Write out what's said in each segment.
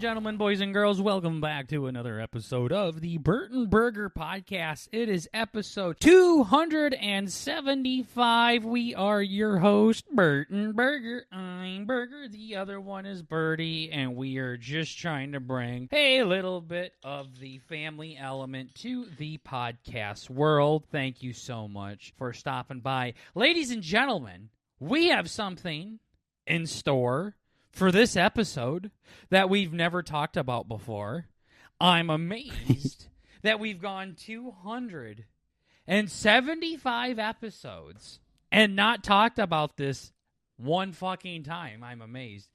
gentlemen, boys and girls, welcome back to another episode of the Burton Burger Podcast. It is episode 275. We are your host, Burton Burger. I'm Burger, the other one is Birdie, and we are just trying to bring a little bit of the family element to the podcast world. Thank you so much for stopping by. Ladies and gentlemen, we have something in store for this episode that we've never talked about before. I'm amazed that we've gone 275 episodes and not talked about this one fucking time. I'm amazed.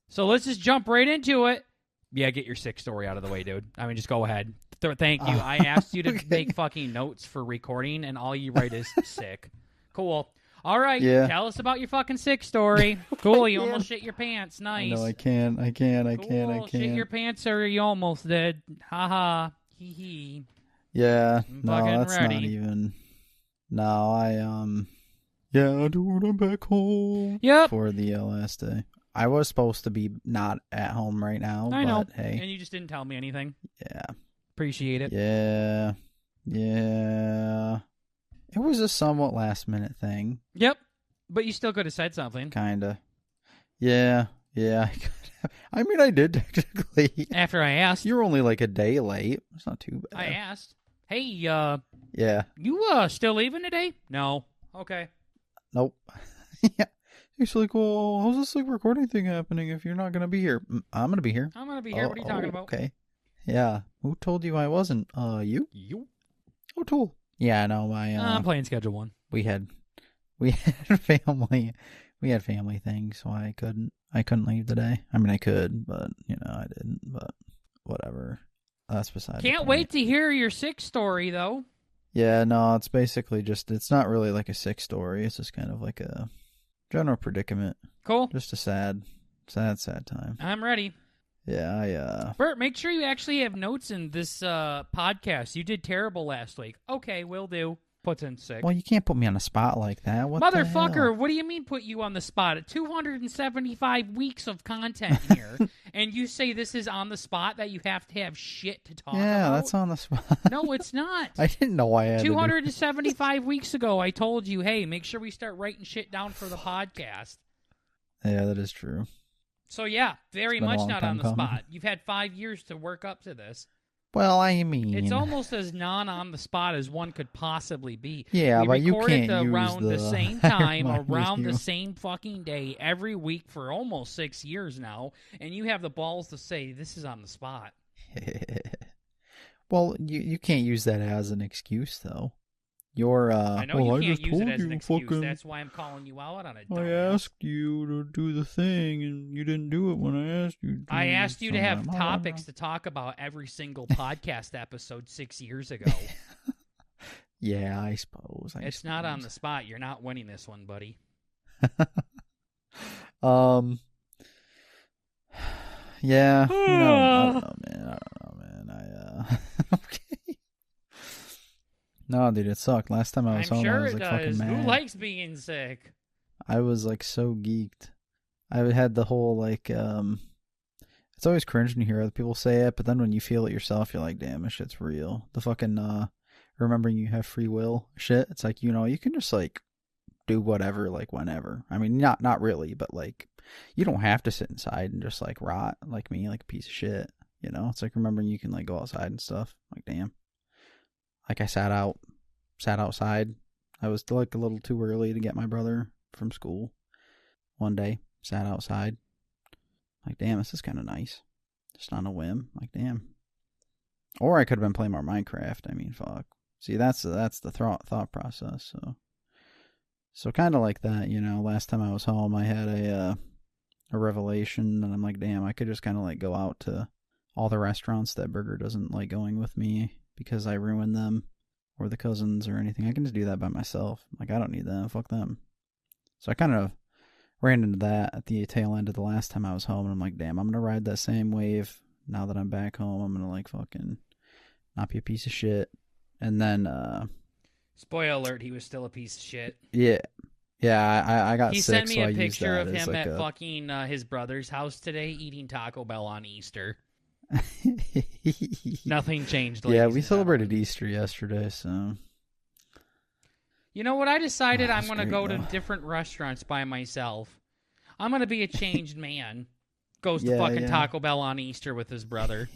So let's just jump right into it. Yeah, get your sick story out of the way, dude. I mean, just go ahead. Thank you. I asked you to make fucking notes for recording, and all you write is sick. Cool. All right, Tell us about your fucking sick story. Cool, you almost shit your pants. Nice. No, I can't. Shit your pants or you almost did. Ha hee hee. Yeah, no, that's ready. not even. No, dude, I'm back home. Yep. For the last day. I was supposed to be not at home right now, I know. But hey. And you just didn't tell me anything. Yeah. Appreciate it. Yeah. It was a somewhat last-minute thing. Yep. But you still could have said something. Kinda. Yeah, I could have. I mean, I did technically. After I asked. You're only like a day late. It's not too bad. I asked. Hey, Yeah. You still leaving today? No. Okay. Nope. Yeah. He's like, well, how's this like recording thing happening if you're not going to be here? I'm going to be here. I'm going to be here. What are you talking about? Okay. Yeah. Who told you I wasn't? You? You? Oh, cool. Yeah, no, I'm playing Schedule 1. We had family. We had family things, so I couldn't leave today. I mean, I could, but, I didn't, but whatever. That's beside the Can't point. wait to hear your sick story, though. Yeah, no, it's basically just, it's not really like a sick story. It's just kind of like a general predicament. Cool. Just a sad time. I'm ready. Yeah, Bert, make sure you actually have notes in this podcast. You did terrible last week. Okay, will do. Puts in sick. Well, you can't put me on the spot like that. What Motherfucker, the hell? what do you mean put you on the spot? 275 weeks of content here, and you say this is on the spot, that you have to have shit to talk about? Yeah, that's on the spot. No, it's not. I didn't know I had 275 weeks ago, I told you, hey, make sure we start writing shit down for the podcast. Yeah, that is true. So, yeah, very much not on the coming. spot. You've had 5 years to work up to this. Well, I mean... It's almost as non-on-the-spot as one could possibly be. Yeah, but you can't around use the same time, around you. the same fucking day, every week for almost 6 years now, and you have the balls to say, this is on the spot. Well, you can't use that as an excuse, though. I know well, you I can't use it as an excuse. fucking... That's why I'm calling you out on it. I asked you to do the thing, and you didn't do it when I asked you to. I asked you to have topics to talk about every single podcast episode 6 years ago. Yeah, I suppose. It's not on the spot. You're not winning this one, buddy. Yeah. I don't know, man. Okay. No, dude, it sucked. Last time I was home, sure I was like fucking mad. Who likes being sick? I was like so geeked. I had the whole like it's always cringe when you hear other people say it, but then when you feel it yourself, you're like, damn, this shit's real. The fucking remembering you have free will shit. It's like, you can just like do whatever, like whenever. I mean, not really, but like you don't have to sit inside and just like rot like me, like a piece of shit. It's like remembering you can like go outside and stuff. Like, damn. Like I sat outside. I was like a little too early to get my brother from school one day. Sat outside. Like, damn, this is kind of nice. Just on a whim. Like, damn. Or I could have been playing more Minecraft. I mean, fuck. See, that's the thought process. So kind of like that, last time I was home, I had a revelation, and I'm like, damn, I could just kind of like go out to all the restaurants that Burger doesn't like going with me because I ruined them, or the cousins or anything. I can just do that by myself. Like, I don't need them. Fuck them. So I kind of ran into that at the tail end of the last time I was home, and I'm like, damn, I'm going to ride that same wave now that I'm back home. I'm going to like fucking not be a piece of shit. And then, spoiler alert, he was still a piece of shit. Yeah. Yeah, I got He sick, sent me so a I used picture that of as him like at fucking his brother's house today eating Taco Bell on Easter. Nothing changed, Yeah, ladies we and celebrated gentlemen. Easter yesterday, so You know what? I decided I'm it's going to great go to though. different restaurants by myself. I'm going to be a changed man. Goes to Yeah, fucking yeah. Taco Bell on Easter with his brother.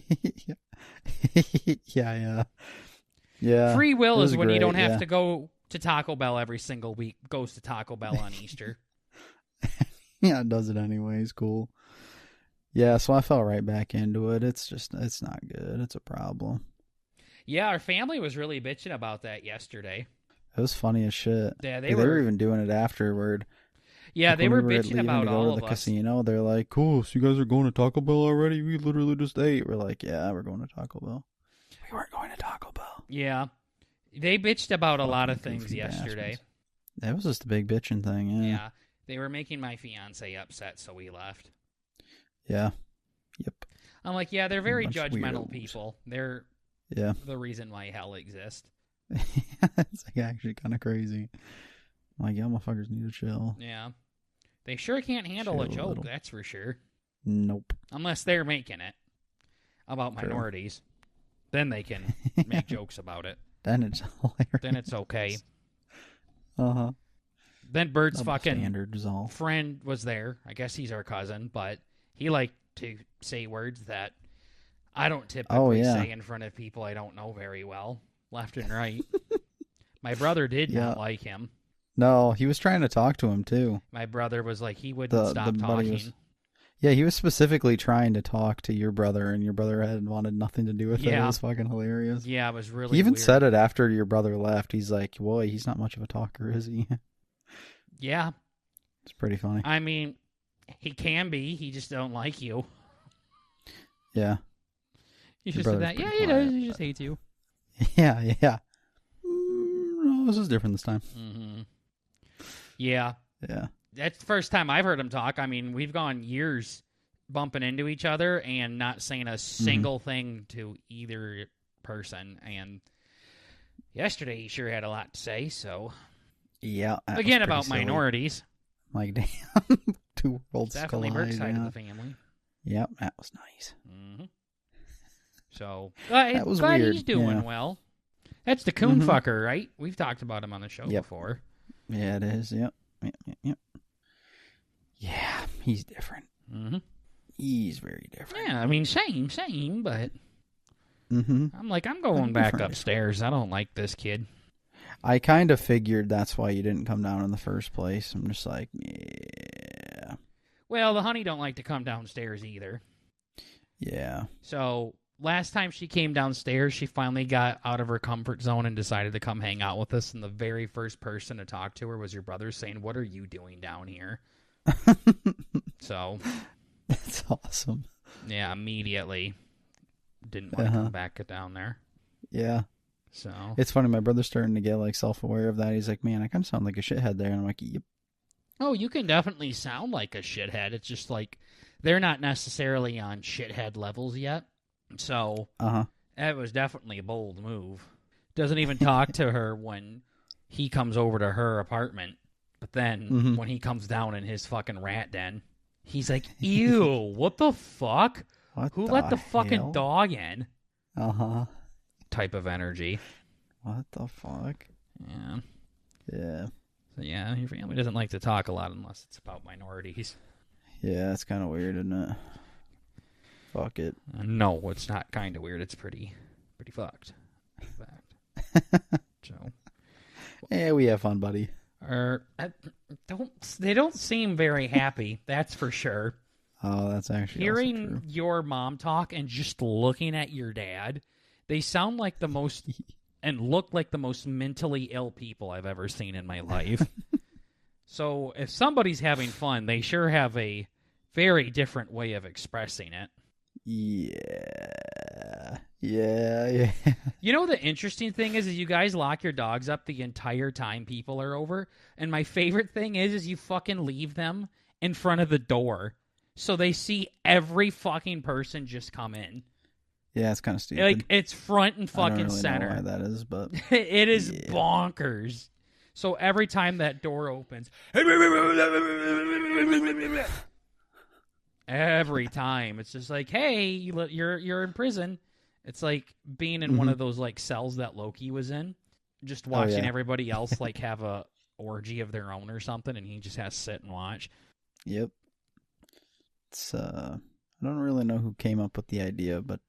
Yeah. Yeah. Free It will is was when you don't great, have yeah. to go to Taco Bell every single week. Goes to Taco Bell on Easter. Yeah, it does it anyways, cool. Yeah, so I fell right back into it. It's not good. It's a problem. Yeah, our family was really bitching about that yesterday. It was funny as shit. Yeah, they Like, they were were. even doing it afterward. Yeah, Like they when we were were bitching leaving about to go all to of the us. casino, they're like, "Cool, so you guys are going to Taco Bell already? We literally just ate." We're like, "Yeah, we're going to Taco Bell." We weren't going to Taco Bell. Yeah, they bitched about a lot Fucking of things goofy yesterday. bastards. That was just a big bitching thing, yeah. Yeah, they were making my fiance upset, so we left. Yeah. Yep. I'm like, yeah, they're very Bunch of judgmental weirdos. people. They're Yeah. the reason why hell exists. It's like actually kind of crazy. I'm like, y'all motherfuckers need to chill. Yeah. They sure can't handle a Chill a joke, little. that's for sure. Nope. Unless they're making it about True. minorities. Then they can make jokes about it. Then it's hilarious. Then it's okay. Uh-huh. Then Bert's Double fucking standards all. friend was there. I guess he's our cousin, but he liked to say words that I don't typically say in front of people I don't know very well, left and right. My brother did not like him. No, he was trying to talk to him too. My brother was like, he wouldn't stop talking. Yeah, he was specifically trying to talk to your brother, and your brother had wanted nothing to do with it. It was fucking hilarious. Yeah, it was really He even weird. said it after your brother left. He's like, boy, he's not much of a talker, is he? Yeah. It's pretty funny. I mean, he can be. He just don't like you. Yeah. He just said that. Yeah, he does. He just hates you. Yeah, yeah. No, this is different this time. Mm-hmm. Yeah. Yeah. That's the first time I've heard him talk. I mean, we've gone years bumping into each other and not saying a single thing to either person. And yesterday he sure had a lot to say, so... Yeah. Again, about minorities. Like, damn. Two worlds Definitely collide. Burke's side of the family. Yep, that was nice. Mm-hmm. So, that was glad weird. he's doing well. That's the coon fucker, right? We've talked about him on the show before. Yeah, it is. Yep. Yeah, he's different. Mm-hmm. He's very different. Yeah, I mean, same, but I'm like, I'm going back upstairs. I don't like this kid. I kind of figured that's why you didn't come down in the first place. I'm just like, yeah. Well, the honey don't like to come downstairs either. Yeah. So last time she came downstairs, she finally got out of her comfort zone and decided to come hang out with us. And the very first person to talk to her was your brother, saying, "What are you doing down here?" So that's awesome. Yeah, immediately didn't want to come back down there. Yeah. So it's funny. My brother's starting to get like self-aware of that. He's like, "Man, I kind of sound like a shithead there." And I'm like, "Yep." Oh, you can definitely sound like a shithead. It's just like they're not necessarily on shithead levels yet. So that was definitely a bold move. Doesn't even talk to her when he comes over to her apartment. But then when he comes down in his fucking rat den, he's like, "Ew, what the fuck? Who let the fucking dog in?" Type of energy. What the fuck? Yeah. Yeah. So yeah, your family doesn't like to talk a lot unless it's about minorities. Yeah, it's kind of weird, isn't it? Fuck it. No, it's not kind of weird. It's pretty fucked. In fact. So. Yeah, we have fun, buddy. They don't seem very happy. That's for sure. Oh, that's actually hearing also true. Your mom talk and just looking at your dad. They sound like the most and look like the most mentally ill people I've ever seen in my life. So if somebody's having fun, they sure have a very different way of expressing it. Yeah. You know, the interesting thing is you guys lock your dogs up the entire time people are over. And my favorite thing is you fucking leave them in front of the door. So they see every fucking person just come in. Yeah, it's kind of stupid. Like, it's front and fucking I don't really center. know why that is, but It is bonkers. So every time that door opens, every time it's just like, hey, you're in prison. It's like being in one of those like cells that Loki was in, just watching everybody else like have a orgy of their own or something, and he just has to sit and watch. Yep. It's I don't really know who came up with the idea, but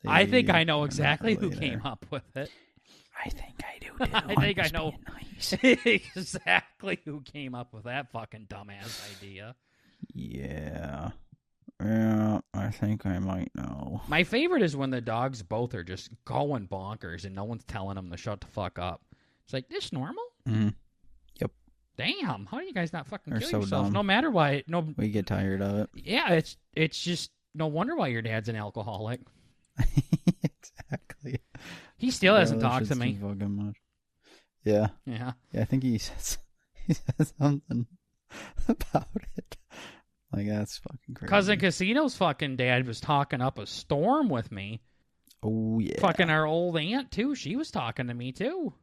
I think I know exactly who came up with it. I think I do too. I think I know nice. exactly who came up with that fucking dumbass idea. Yeah. Yeah, I think I might know. My favorite is when the dogs both are just going bonkers and no one's telling them to shut the fuck up. It's like, this normal? Mm-hmm. Yep. Damn, how do you guys not fucking They're kill so yourselves? dumb. No matter why. We get tired of it. Yeah, it's just no wonder why your dad's an alcoholic. Exactly. He still hasn't talked to me. Too fucking much. Yeah. Yeah. Yeah, I think he says something about it. Like, that's fucking crazy. Cousin Casino's fucking dad was talking up a storm with me. Oh, yeah. Fucking our old aunt, too. She was talking to me, too.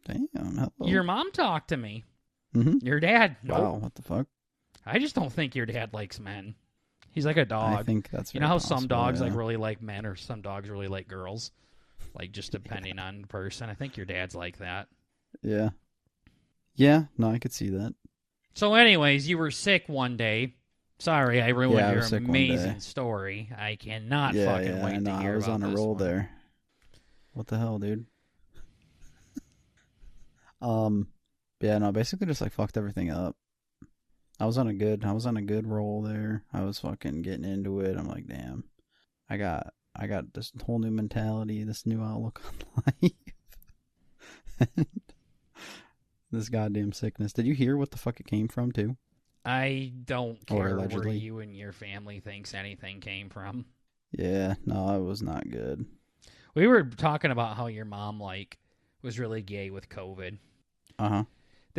Damn. Hello. Your mom talked to me. Mm-hmm. Your dad, nope. Wow, what the fuck? I just don't think your dad likes men. He's like a dog. I think that's you know how some dogs yeah. like really like men, or some dogs really like girls, like just depending on the person. I think your dad's like that. Yeah. Yeah. No, I could see that. So, anyways, you were sick one day. Sorry, I ruined your amazing story. I cannot fucking wait to hear I was about on a this roll one. there. What the hell, dude? Yeah, no, basically just like fucked everything up. I was on a good roll there. I was fucking getting into it. I'm like, damn, I got this whole new mentality, this new outlook on life. And this goddamn sickness. Did you hear what the fuck it came from too? I don't care where allegedly. you and your family thinks anything came from. Yeah, no, it was not good. We were talking about how your mom like was really gay with COVID. Uh-huh.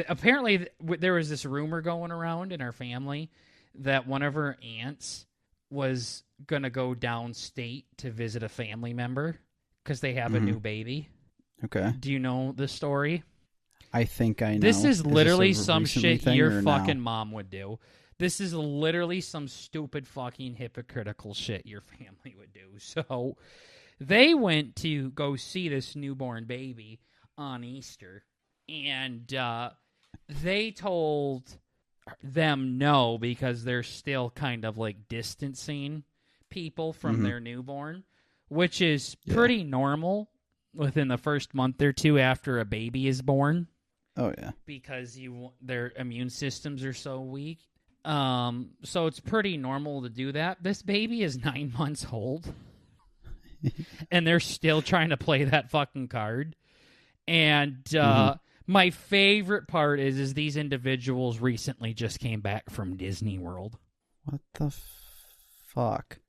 Apparently, there was this rumor going around in our family that one of her aunts was going to go downstate to visit a family member because they have a new baby. Okay. Do you know the story? I think I know. This is literally this a some recently shit your now? fucking mom would do. This is literally some stupid fucking hypocritical shit your family would do. So they went to go see this newborn baby on Easter, and they told them no because they're still kind of like distancing people from their newborn, which is pretty normal within the first month or two after a baby is born. Oh yeah, because their immune systems are so weak. So it's pretty normal to do that. This baby is 9 months old, and they're still trying to play that fucking card. And my favorite part is these individuals recently just came back from Disney World. What the fuck?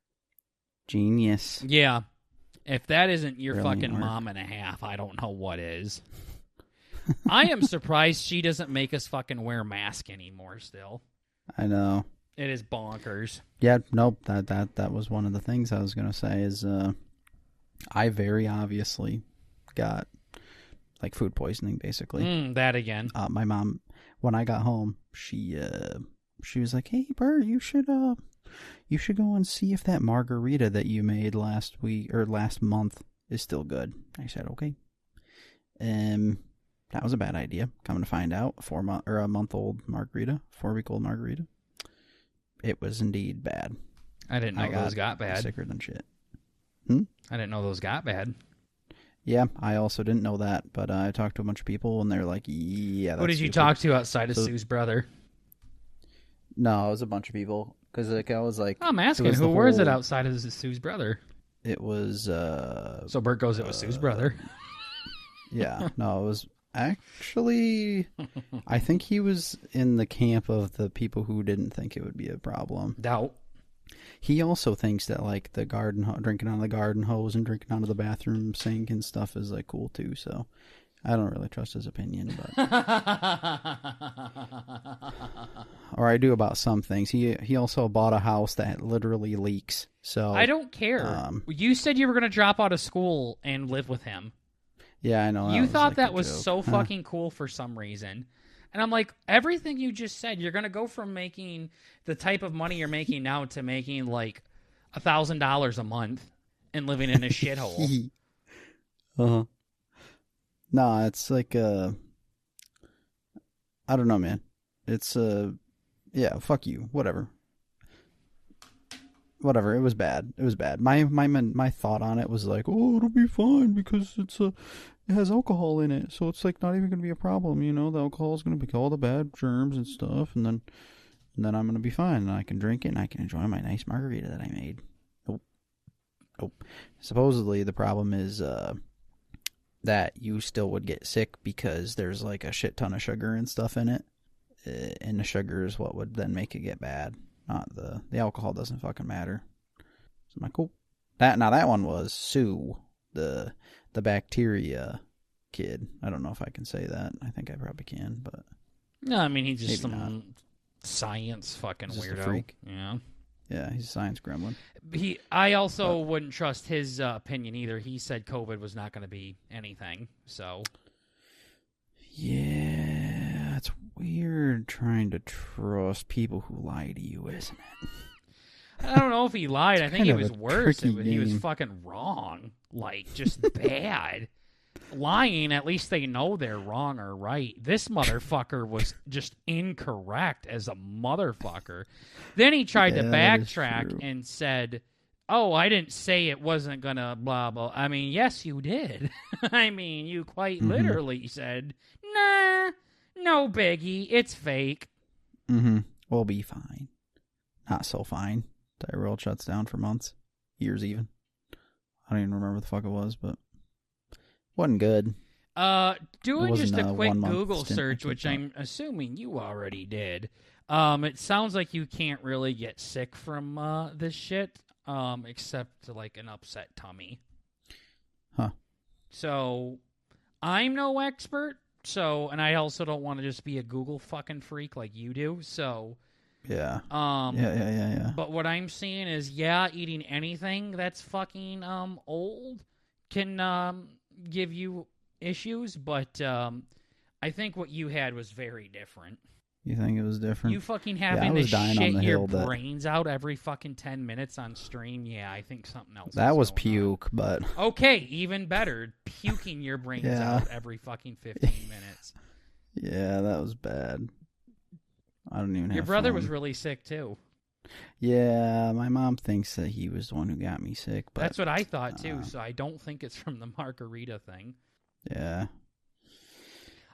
Genius. Yeah. If that isn't your Brilliant fucking work. mom and a half, I don't know what is. I am surprised she doesn't make us fucking wear masks anymore still. I know. It is bonkers. Yeah, nope. That was one of the things I was gonna say is I very obviously got like food poisoning basically. That again. My mom, when I got home, she was like, "Hey, Bert, you should go and see if that margarita that you made last week or last month is still good." I said, "Okay." That was a bad idea. Coming to find out, a month-old margarita, 4-week-old margarita. It was indeed bad. I didn't know those got bad. Sicker than shit. I didn't know those got bad. Yeah, I also didn't know that, but I talked to a bunch of people, and they're like, "Yeah." That's Who did you stupid. talk to outside of Sue's brother? No, it was a bunch of people because like I was like, I'm asking, who was it outside of Sue's brother? It was. So Bert goes, it was Sue's brother. Yeah, no, it was actually. I think he was in the camp of the people who didn't think it would be a problem. Doubt. He also thinks that like the drinking out of the garden hose and drinking out of the bathroom sink and stuff is like cool too. So I don't really trust his opinion, but or I do about some things. He also bought a house that literally leaks. So I don't care. You said you were going to drop out of school and live with him. Yeah, I know. You thought that a was joke. so fucking cool for some reason. And I'm like, everything you just said, you're going to go from making the type of money you're making now to making like $1,000 a month and living in a shithole. Uh-huh. No, it's like I don't know, man. It's yeah, fuck you. Whatever. Whatever. It was bad. It was bad. My thought on it was like, oh, it'll be fine because it has alcohol in it, so it's like not even gonna be a problem. You know, the alcohol is gonna be all the bad germs and stuff, and then I'm gonna be fine, and I can drink it, and I can enjoy my nice margarita that I made. Nope. Nope. Supposedly the problem is that you still would get sick because there's like a shit ton of sugar and stuff in it, and the sugar is what would then make it get bad. Not the alcohol doesn't fucking matter. So I'm like, cool. That one was Sue, the bacteria kid. I don't know if I can say that. I think I probably can, but No, I mean he's just maybe some not. science fucking He's just weirdo. a freak. Yeah. Yeah, he's a science gremlin. I also wouldn't trust his opinion either. He said COVID was not going to be anything. So Yeah, it's weird trying to trust people who lie to you, isn't it? I don't know if he lied. I think kind it of was a worse. tricky He was game. fucking wrong. Like, just bad. Lying, at least they know they're wrong or right. This motherfucker was just incorrect as a motherfucker. Then he tried to Yeah, that is backtrack true. and said, oh, I didn't say it wasn't gonna blah, blah. I mean, yes, you did. I mean, you quite literally said, nah, no biggie, it's fake. We'll be fine. Not so fine. Entire world shuts down for months. Years even. I don't even remember what the fuck it was, but wasn't good. Doing just a quick 1 month Google stint, search, actually, which but- I'm assuming you already did. It sounds like you can't really get sick from this shit, except like an upset tummy. Huh. So, I'm no expert. So, and I also don't want to just be a Google fucking freak like you do. So, Yeah. um, Yeah. but what I'm seeing is, yeah, eating anything that's fucking old can give you issues, but I think what you had was very different. You think it was different? You fucking I having to was dying on shit the your hill that- brains out every fucking 10 minutes on stream. Yeah, I think something else. That is was going on. puke, but Okay, even better. Puking your brains Yeah. out every fucking 15 minutes. yeah, that was bad. I don't even have Your brother fun. was really sick too. Yeah, my mom thinks that he was the one who got me sick, but That's what I thought too, so I don't think it's from the margarita thing. yeah.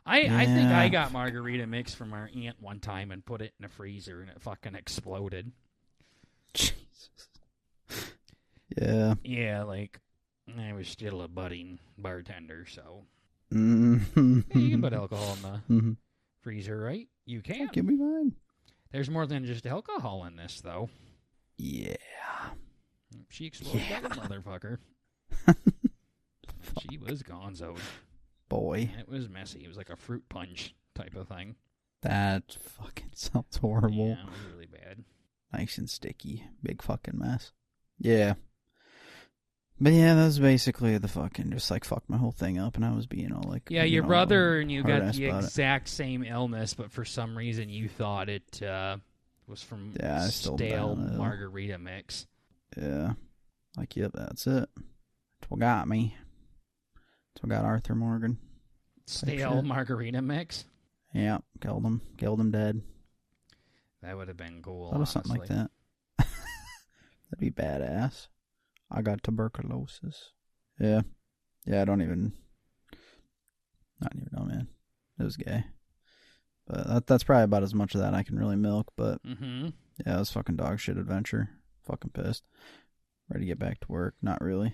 I think Yeah. I got margarita mix from our aunt one time and put it in the freezer and it fucking exploded. Jesus. Yeah. Yeah, like, I was still a budding bartender, so. Mm-hmm. Hey, you can put alcohol in the Mm-hmm. freezer, right? You can. Give me mine. There's more than just alcohol in this, though. Yeah. She exploded like a motherfucker. She was gonzoed. Boy, It was messy. It was like a fruit punch type of thing. that fucking sounds horrible. Yeah, it was really bad. Nice and sticky. Big fucking mess. Yeah. But yeah, that was basically the fucking just like fucked my whole thing up, and I was being all like, Yeah, you your know, brother and you got hard-ass the about it. exact same illness, but for some reason you thought it was from Yeah, I still stale don't know. margarita mix. Yeah. Like, yep, that's it. That's what got me. That's what got Arthur Morgan. Stale shit. margarita mix? Yeah, killed him. Killed him dead. That would have been cool, Thought of something like honestly. that. That'd be badass. I got tuberculosis. Yeah. Yeah, I don't even know, man. It was gay. But that's probably about as much of that I can really milk. But Mm-hmm. yeah, it was fucking dog shit adventure. Fucking pissed. Ready to get back to work. Not really.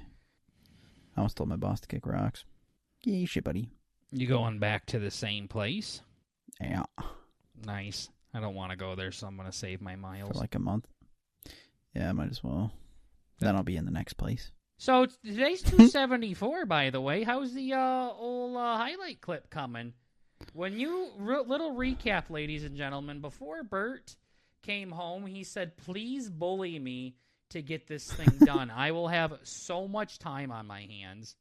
I almost told my boss to kick rocks. Yeah, shit, buddy. You going back to the same place? Yeah. Nice. I don't want to go there, so I'm going to save my miles. For like a month. Yeah, I might as well. Then I'll be in the next place. So today's 274, by the way. How's the old highlight clip coming? When you little recap, ladies and gentlemen, before Bert came home, he said, "Please bully me to get this thing done. I will have so much time on my hands."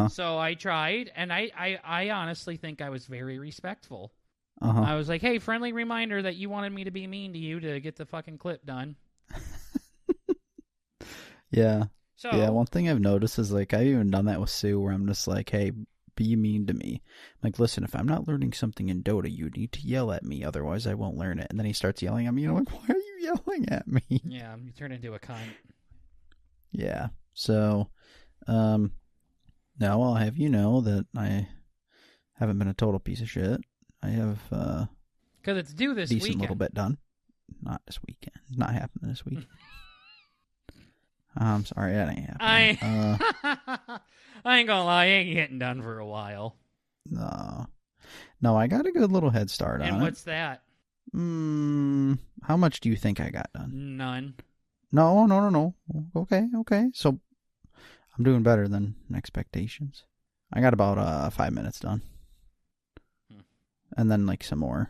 So I tried, and I honestly think I was very respectful. Uh-huh. I was like, hey, friendly reminder that you wanted me to be mean to you to get the fucking clip done. Yeah. So Yeah, one thing I've noticed is, like, I've even done that with Sue, where I'm just like, hey, be mean to me. I'm like, listen, if I'm not learning something in Dota, you need to yell at me, otherwise I won't learn it. And then he starts yelling at me, and I'm like, why are you yelling at me? yeah, you turn into a cunt. Yeah. So, now I'll have you know that I haven't been a total piece of shit. I have because it's due this decent weekend. little bit done. Not this weekend. Not happening this week. I'm sorry, that ain't happening. I ain't gonna lie, I ain't getting done for a while. No, I got a good little head start on it. And what's that? How much do you think I got done? None. No. Okay. So I'm doing better than expectations. I got about 5 minutes done. And then, like, some more.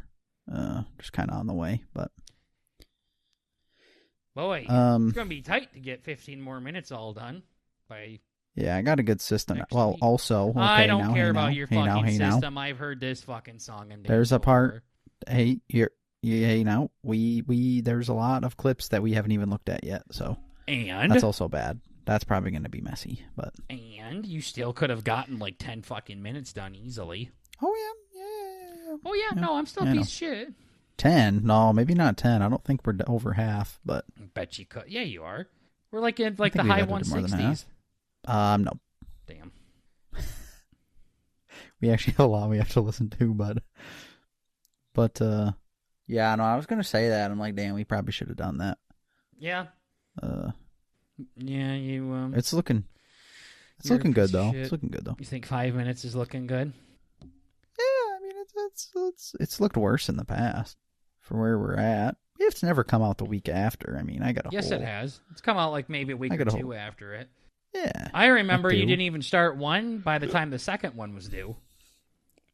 Just kind of on the way, but... Boy, it's going to be tight to get 15 more minutes all done. Yeah, I got a good system. Well, week. also... Okay, I don't care about now, your fucking system. Now. I've heard this fucking song and dance There's a part... before. Hey, now, there's a lot of clips that we haven't even looked at yet, so... And? That's also bad. That's probably going to be messy, but... And you still could have gotten, like, 10 fucking minutes done easily. Oh, yeah. Oh, yeah, no, I'm still a piece of shit. 10? No, maybe not 10. I don't think we're over half, but... I bet you could. Yeah, you are. We're like in like the high 160s. No. Damn. We actually have a lot we have to listen to, but yeah, no, I was gonna say that. I'm like, damn, we probably should have done that. Yeah. Yeah, you. It's looking good though. It's looking good though. You think 5 minutes is looking good? Yeah, I mean, it's looked worse in the past for where we're at. It's never come out the week after. I mean, I got a Yes, it has. It's come out like maybe a week or two after it. Yeah. I remember you didn't even start one by the time the second one was due.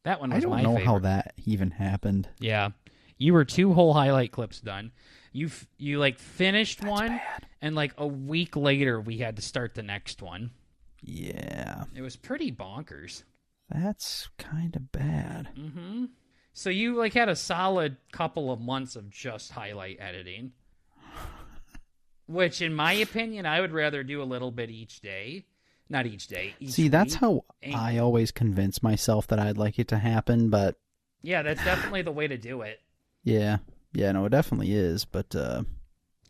That one was my favorite. I don't know how that even happened. Yeah. You were 2 whole highlight clips done. You like finished one, bad. And like a week later we had to start the next one. Yeah. It was pretty bonkers. That's kind of bad. Mm-hmm. So you like had a solid couple of months of just highlight editing. Which, in my opinion, I would rather do a little bit each day. Not each day. See, that's how I always convince myself that I'd like it to happen, but... Yeah, that's definitely the way to do it. Yeah, no, it definitely is, but...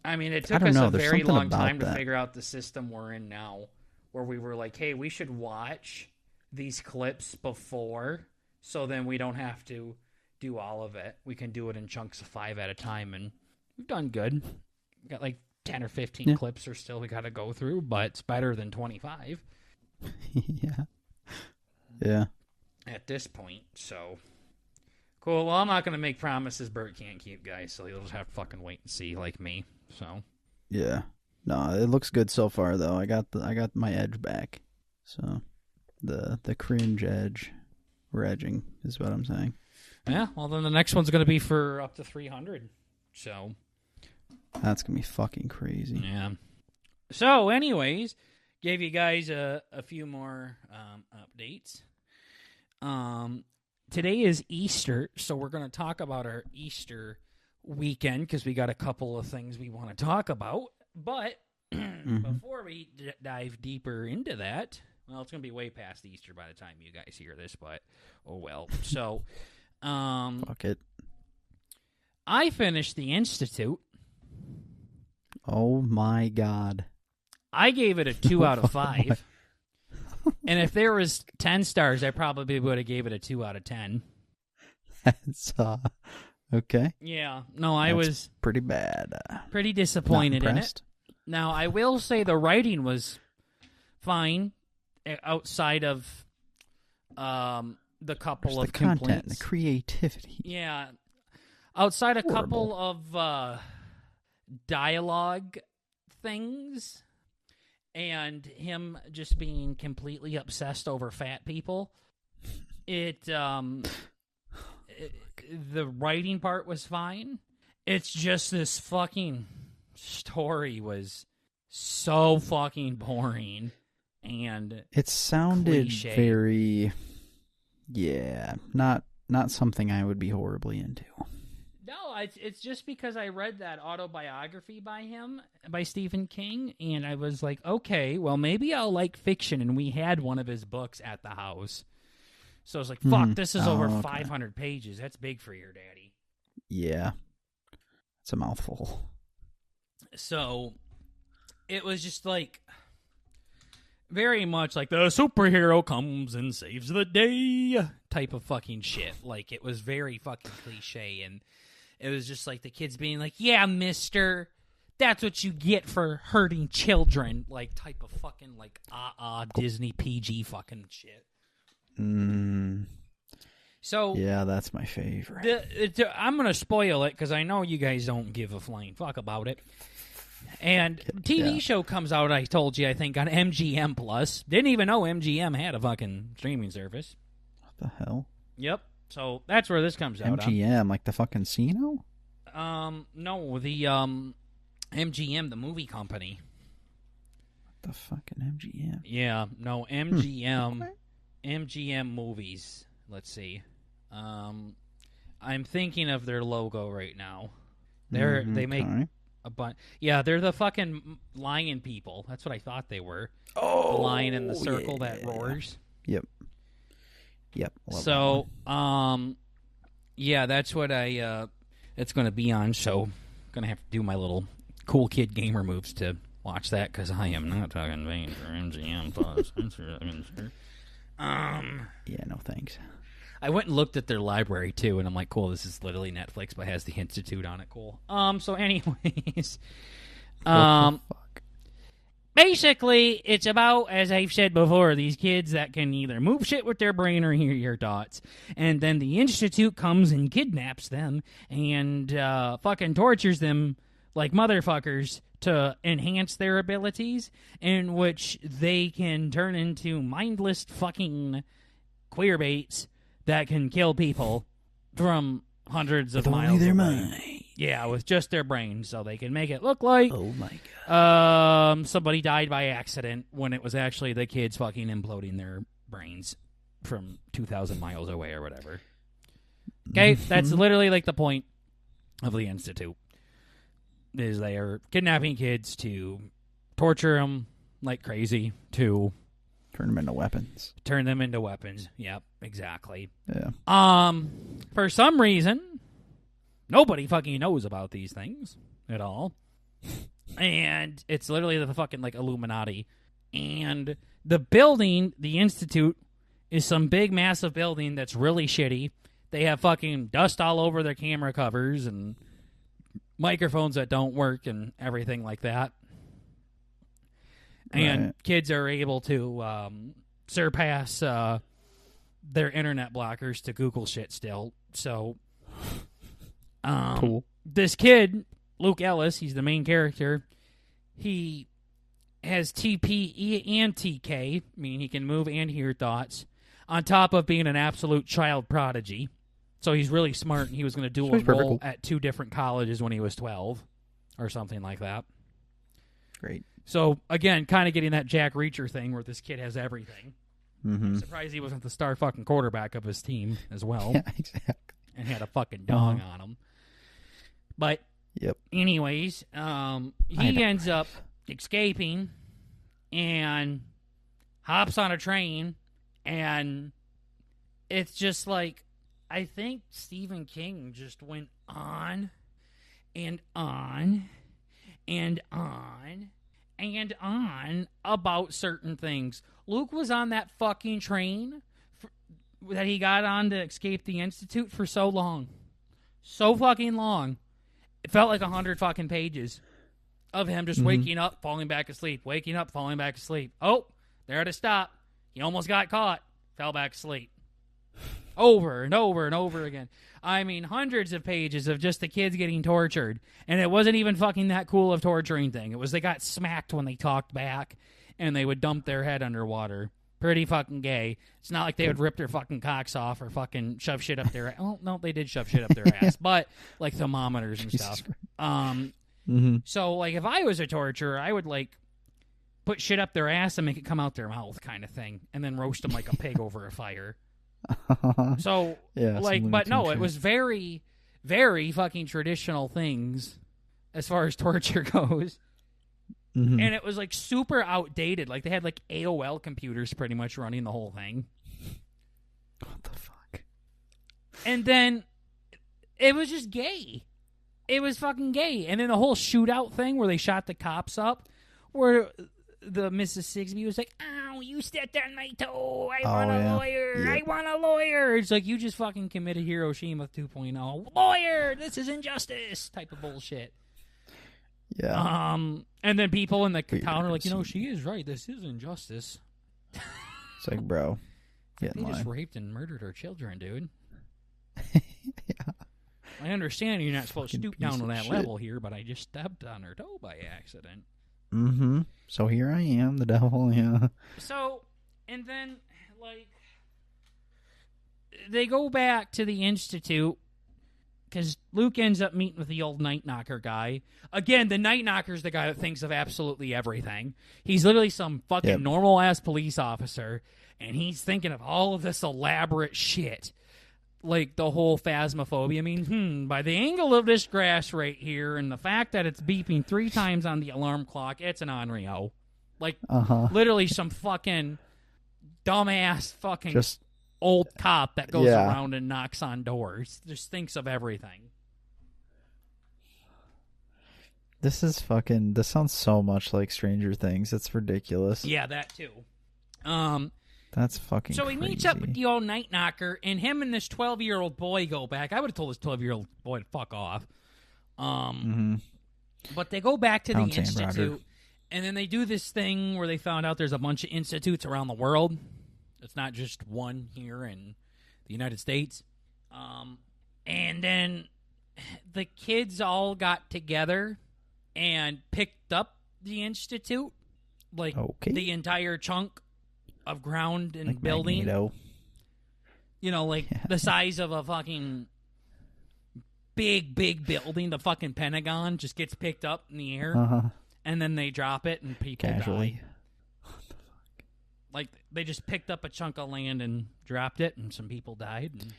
I mean, it took us a very long time to figure out the system we're in now, where we were like, hey, we should watch these clips before, so then we don't have to do all of it. We can do it in chunks of 5 at a time, and we've done good. We got like 10 or 15 clips or still we got to go through, but it's better than 25. Yeah. At this point, so... Cool, well, I'm not going to make promises Bert can't keep, guys, so you'll just have to fucking wait and see, like me, so... Yeah. No, it looks good so far, though. I got my edge back, so... The cringe edge. We're edging, is what I'm saying. Yeah, well, then the next one's going to be for up to 300, so... That's going to be fucking crazy. Yeah. So, anyways, gave you guys a few more updates. Today is Easter, so we're going to talk about our Easter weekend because we got a couple of things we want to talk about. But before we dive deeper into that, well, it's going to be way past Easter by the time you guys hear this, but oh well. So, fuck it. I finished the Institute. Oh my god. I gave it a 2 out of 5. And if there was 10 stars, I probably would have gave it a 2 out of 10. That's okay. Yeah. No, I was pretty bad. Pretty disappointed in it. Now, I will say the writing was fine outside of the couple of content, complaints. the creativity. Yeah. Outside a couple of dialogue things and him just being completely obsessed over fat people, the writing part was fine. It's just this fucking story was so fucking boring. and it sounded cliche. very, not something I would be horribly into. No, it's just because I read that autobiography by him, by Stephen King, and I was like, okay, well, maybe I'll like fiction, and we had one of his books at the house. So I was like, fuck, this is over 500 pages. That's big for your daddy. Yeah. It's a mouthful. So it was just like very much like the superhero comes and saves the day type of fucking shit. Like, it was very fucking cliche, and it was just like the kids being like, yeah, mister, that's what you get for hurting children. Like, type of fucking, like, Disney PG fucking shit. So yeah, that's my favorite. I'm going to spoil it because I know you guys don't give a flying fuck about it. And TV show comes out, I told you, I think, on MGM Plus. Didn't even know MGM had a fucking streaming service. What the hell? Yep. So that's where this comes out. MGM, like the fucking casino? No, the MGM, the movie company. What the fucking MGM? Yeah, no, MGM. MGM movies. Let's see. I'm thinking of their logo right now. They make a bunch. Yeah, they're the fucking lion people. That's what I thought they were. Oh, the lion in the circle that roars. Yep. So, yeah, that's what it's going to be on. So, going to have to do my little cool kid gamer moves to watch that because I am not talking vain for MGM Plus. Yeah, no thanks. I went and looked at their library too, and I'm like, cool, this is literally Netflix, but has the Institute on it. Cool. So anyways, What the fuck? Basically, it's about, as I've said before, these kids that can either move shit with their brain or hear your thoughts, and then the Institute comes and kidnaps them and fucking tortures them like motherfuckers to enhance their abilities, in which they can turn into mindless fucking queerbaits that can kill people from hundreds of miles their away. mind. Yeah, with just their brains, so they can make it look like Oh my god. Somebody died by accident when it was actually the kids fucking imploding their brains from 2,000 miles away or whatever. Okay, that's literally like the point of the Institute. Is they are kidnapping kids to torture them like crazy to Turn them into weapons. turn them into weapons. Yep, exactly. Yeah. For some reason, nobody fucking knows about these things at all. And it's literally the fucking like Illuminati. And the building, the Institute, is some big massive building that's really shitty. They have fucking dust all over their camera covers and microphones that don't work and everything like that. And kids are able to surpass their internet blockers to Google shit still. So, Cool. This kid, Luke Ellis, he's the main character. He has TP and TK, meaning he can move and hear thoughts, on top of being an absolute child prodigy. So he's really smart, and he was going to dual enroll at 2 different colleges when he was 12 or something like that. Great. So, again, kind of getting that Jack Reacher thing where this kid has everything. Mm-hmm. I'm surprised he wasn't the star fucking quarterback of his team as well. Yeah, exactly. And had a fucking dong on him. But, anyways, he ends up escaping and hops on a train, and it's just like, I think Stephen King just went on and on and on and on about certain things. Luke was on that fucking train that he got on to escape the Institute for so long. So fucking long. It felt like 100 fucking pages of him just waking up, falling back asleep, waking up, falling back asleep. Oh, there to stop. He almost got caught. Fell back asleep. Over and over and over again. I mean, hundreds of pages of just the kids getting tortured. And it wasn't even fucking that cool of torturing thing. It was they got smacked when they talked back, and they would dump their head underwater. Pretty fucking gay. It's not like they would rip their fucking cocks off or fucking shove shit up their ass. Oh, no, they did shove shit up their ass. But, like, thermometers and stuff. So, like, if I was a torturer, I would, like, put shit up their ass and make it come out their mouth kind of thing, and then roast them like a pig over a fire. So, Yeah, like, but no, it shit. was very, very fucking traditional things as far as torture goes. Mhm. And it was, like, super outdated. Like, they had, like, AOL computers pretty much running the whole thing. What the fuck? And then it was just gay. It was fucking gay. And then the whole shootout thing where they shot the cops up, where the Mrs. Sigsbee was like, ow, you stepped on my toe. I want a lawyer. Yep. I want a lawyer. It's like, you just fucking committed Hiroshima 2.0. Lawyer, this is injustice type of bullshit. Yeah. And then people in the Weird town are like, scene. she is right. This is injustice. It's like, bro, get in They just line. raped and murdered our children, dude. Yeah. I understand you're not supposed to Fucking stoop down piece to of that shit. level here, but I just stepped on her toe by accident. Mm-hmm. So here I am, the devil. Yeah. So, and then, like, they go back to the Institute because Luke ends up meeting with the old Night Knocker guy. Again, the Night Knocker's the guy that thinks of absolutely everything. He's literally some fucking normal-ass police officer, and he's thinking of all of this elaborate shit. Like the whole phasmophobia. I mean, by the angle of this grass right here and the fact that it's beeping 3 times on the alarm clock, it's an Onryo. Like, literally some fucking dumbass fucking Just old cop that goes Yeah. around and knocks on doors. Just thinks of everything. this sounds so much like Stranger Things. It's ridiculous. Yeah, that too. That's fucking So he meets up with the old Night Knocker, and him and this 12-year-old boy go back. I would have told this 12-year-old boy to fuck off. But they go back to the Pound sand, Institute, Roger. and then they do this thing where they found out there's a bunch of institutes around the world. It's not just one here in the United States. And then the kids all got together and picked up the Institute, like the entire chunk of ground and Like building. Magneto. You know, like the size of a fucking big building. The fucking Pentagon just gets picked up in the air, and then they drop it, and people Casually. die. Like, they just picked up a chunk of land and dropped it, and some people died. And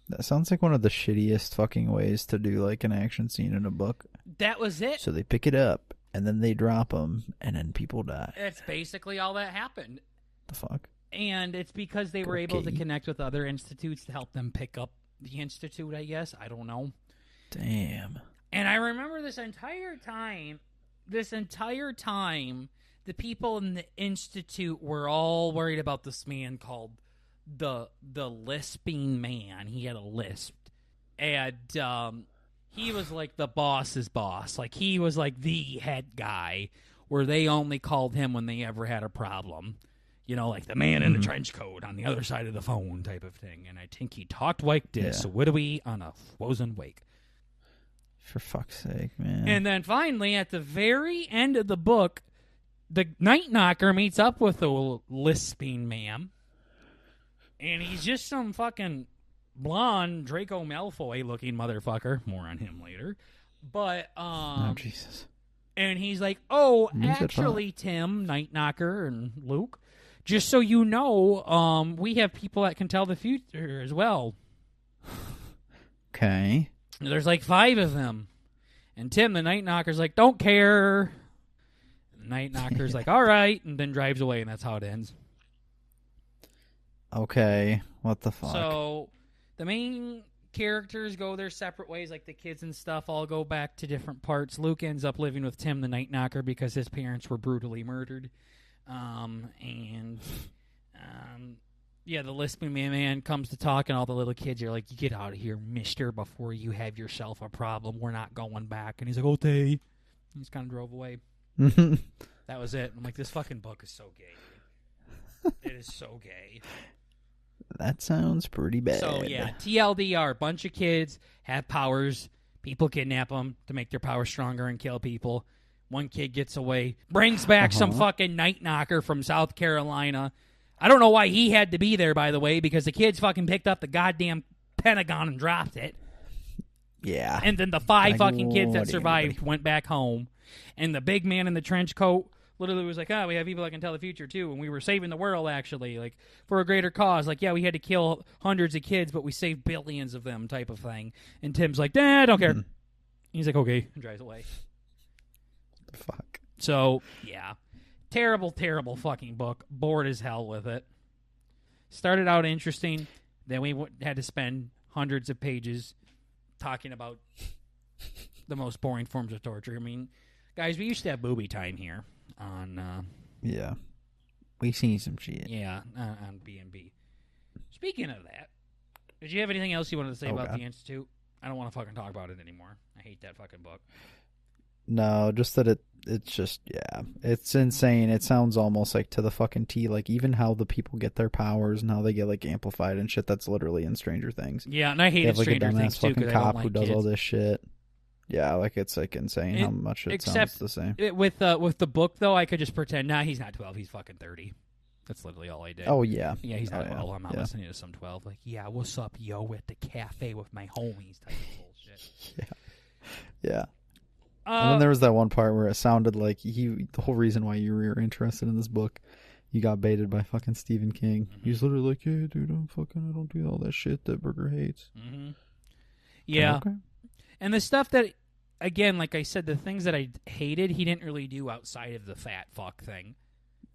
That sounds like one of the shittiest fucking ways to do like an action scene in a book. that was it. So they pick it up and then they drop them and then people die. That's basically all that happened. The fuck? And it's because they were able to Okay. connect with other institutes to help them pick up the Institute, I guess. I don't know. Damn. And I remember this entire time, the people in the Institute were all worried about this man called the Lisping Man. He had a lisp. And he was like the boss's boss. Like, he was like the head guy, where they only called him when they ever had a problem. You know, like the man in the trench coat on the other side of the phone type of thing. And I think he talked like this, widowy on a frozen wake. For fuck's sake, man. And then finally, at the very end of the book, the Night Knocker meets up with the Lisping Man. And he's just some fucking blonde Draco Malfoy-looking motherfucker. More on him later. But, oh, Jesus. and he's like, oh, News at actually, Tim, Night Knocker, and Luke, just so you know, we have people that can tell the future as well. Okay. There's like 5 of them. And Tim, the Night Knocker's like, don't care. The Night Knocker's like, all right, and then drives away, and that's how it ends. Okay. What the fuck? So the main characters go their separate ways, like the kids and stuff all go back to different parts. Luke ends up living with Tim, the Night Knocker, because his parents were brutally murdered. Yeah, the Lisping Man comes to talk, and all the little kids are like, you get out of here, mister, before you have yourself a problem. We're not going back. And he's like, okay. He just kind of drove away. That was it. I'm like, this fucking book is so gay. It is so gay. That sounds pretty bad. So, yeah, TLDR, bunch of kids have powers. People kidnap them to make their powers stronger and kill people. One kid gets away, brings back some fucking Night Knocker from South Carolina. I don't know why he had to be there, by the way, because the kids fucking picked up the goddamn Pentagon and dropped it. Yeah. And then the 5 Like, fucking kids that what survived anybody- went back home. And the big man in the trench coat Literally was like, we have people that can tell the future too, and we were saving the world actually, like for a greater cause. Like, yeah, we had to kill hundreds of kids, but we saved billions of them, type of thing. And Tim's like, I don't care. He's like, okay, and drives away. Fuck. So yeah, terrible, terrible fucking book. Bored as hell with it. Started out interesting, then we had to spend hundreds of pages talking about the most boring forms of torture. I mean, guys, we used to have booby time here on yeah, we seen some shit. Yeah, on B&B. Speaking of that, did you have anything else you wanted to say about the Institute? I don't want to fucking talk about it anymore. I hate that fucking book. No, just that it's just, yeah, it's insane. It sounds almost like to the fucking T, like even how the people get their powers and how they get like amplified and shit. That's literally in Stranger Things. Yeah, and I hated Stranger Things too because I don't like who does kids. all this shit. Yeah, like it's like insane how much it sounds the same. With the book though, I could just pretend, he's not 12, he's fucking 30. That's literally all I did. Oh yeah, yeah, he's not 12. I'm not listening to some 12. Like, yeah, what's up, yo, at the cafe with my homies type of bullshit. Yeah. And then there was that one part where it sounded like the whole reason why you were interested in this book, you got baited by fucking Stephen King. Mm-hmm. He's literally like, yeah, dude, I don't do all that shit that Burger hates. Mm-hmm. Yeah. Okay. And the stuff that, again, like I said, the things that I hated, he didn't really do outside of the fat fuck thing.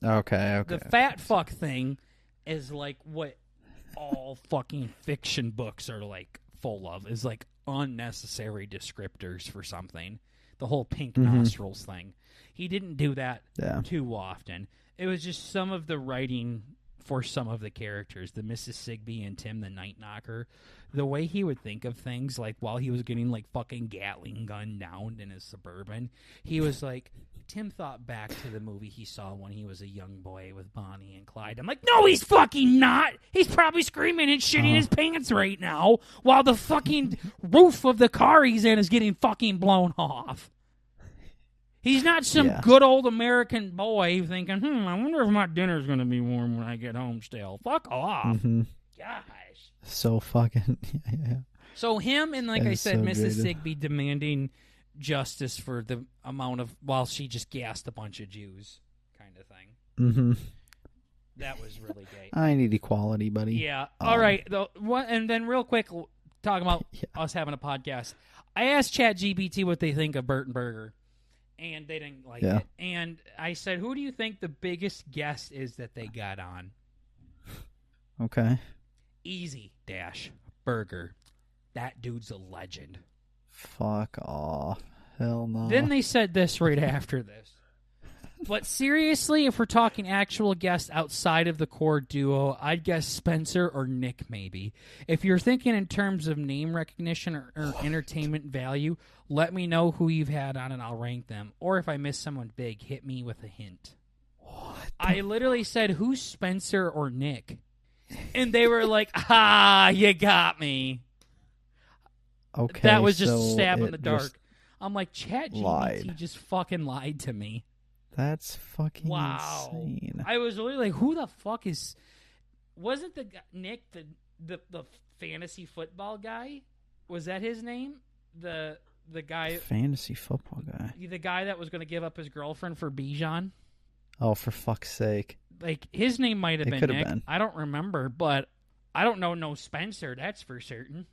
Okay. The fat fuck thing is like what all fucking fiction books are like full of, is like unnecessary descriptors for something. The whole pink nostrils thing. He didn't do that too often. It was just some of the writing for some of the characters. The Mrs. Sigby and Tim the Night Knocker. The way he would think of things, like while he was getting like fucking Gatling gun downed in his Suburban, he was like, Tim thought back to the movie he saw when he was a young boy with Bonnie and Clyde. I'm like, no, he's fucking not. He's probably screaming and shitting his pants right now while the fucking roof of the car he's in is getting fucking blown off. He's not some good old American boy thinking, I wonder if my dinner's going to be warm when I get home still. Fuck off. Mm-hmm. Gosh. So fucking, yeah. So him and, like I said, Mrs. Sigby demanding justice for the amount of, while she just gassed a bunch of Jews kind of thing. Mm-hmm. That was really great. I need equality, buddy. Yeah. All right. And then real quick, talking about us having a podcast, I asked ChatGPT what they think of Burton Burger. And they didn't like it. And I said, who do you think the biggest guest is that they got on? Okay. Easy dash Burger. That dude's a legend. Fuck off. Hell no. Then they said this right after this. But seriously, if we're talking actual guests outside of the core duo, I'd guess Spencer or Nick maybe. If you're thinking in terms of name recognition or entertainment value, let me know who you've had on and I'll rank them. Or if I miss someone big, hit me with a hint. What? I literally said, who's Spencer or Nick? And they were like, you got me. Okay, that was just a stab in the dark. I'm like, ChatGPT just fucking lied to me. That's fucking insane. I was literally like, who the fuck is... Wasn't the Nick the fantasy football guy? Was that his name? The guy... Fantasy football guy. The guy that was going to give up his girlfriend for Bijan? Oh, for fuck's sake. Like, his name might have been Nick. I don't remember, but I don't know no Spencer, that's for certain.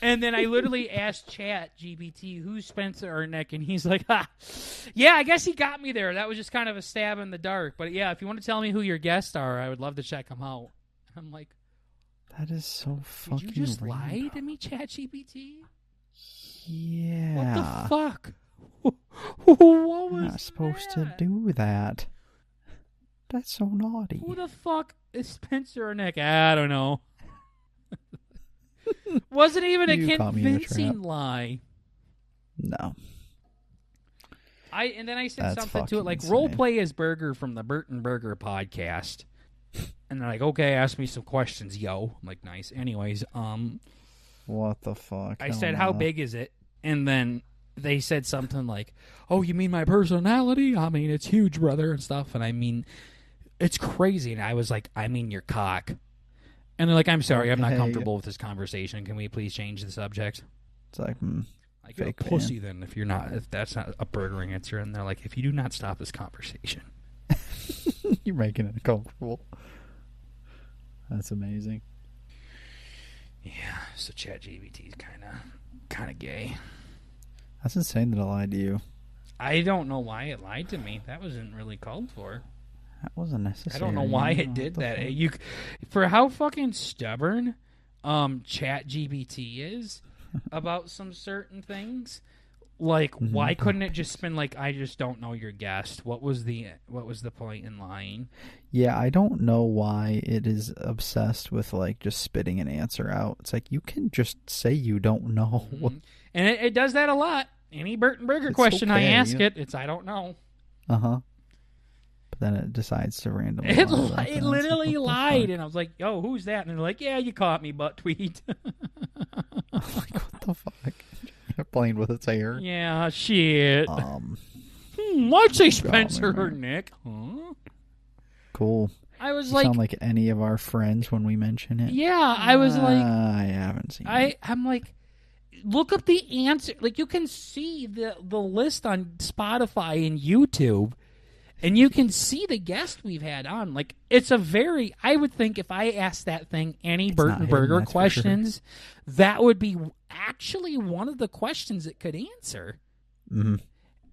And then I literally asked ChatGPT, who's Spencer or Nick? And he's like, yeah, I guess he got me there. That was just kind of a stab in the dark. But yeah, if you want to tell me who your guests are, I would love to check them out. I'm like, that is so fucking did you just random. lie to me, ChatGPT? Yeah. What the fuck? What was You're not supposed to do that. That's so naughty. Who the fuck is Spencer or Nick? I don't know. Wasn't even a convincing lie. No. And then I said something to it like, roleplay as Burger from the Burton Burger podcast. And they're like, okay, ask me some questions, yo. I'm like, nice. Anyways, what the fuck? I said, how big is it? And then they said something like, oh, you mean my personality? I mean, it's huge, brother, and stuff. And I mean, it's crazy. And I was like, I mean, your cock. And they're like, I'm sorry, I'm not comfortable with this conversation. Can we please change the subject? It's like, Like, you're a pussy then if that's not a burgering answer. And they're like, if you do not stop this conversation. You're making it uncomfortable. That's amazing. Yeah, so ChatGPT is kind of gay. That's insane that it lied to you. I don't know why it lied to me. That wasn't really called for. That wasn't necessary. I don't know why it did that. For how fucking stubborn ChatGPT is about some certain things. Like, why couldn't it just been like, I just don't know your guest? What was the point in lying? Yeah, I don't know why it is obsessed with like just spitting an answer out. It's like, you can just say you don't know. Mm-hmm. And it does that a lot. Any Burton Burger question I ask it's I don't know. Uh-huh. But then it decides to randomly it literally lied, and I was like, yo, who's that? And they're like, yeah, you caught me, butt tweet. I'm like, what the fuck? Playing with its hair. Yeah, shit. I'd say Spencer or Nick. Huh? Cool. I was you like, sound like any of our friends when we mention it. Yeah, I was like, I haven't seen it. I'm like, look up the answer. Like, you can see the list on Spotify and YouTube, and you can see the guest we've had on. Like, it's I would think if I asked that thing any Burton Burger questions, that would be actually one of the questions it could answer. Mm-hmm.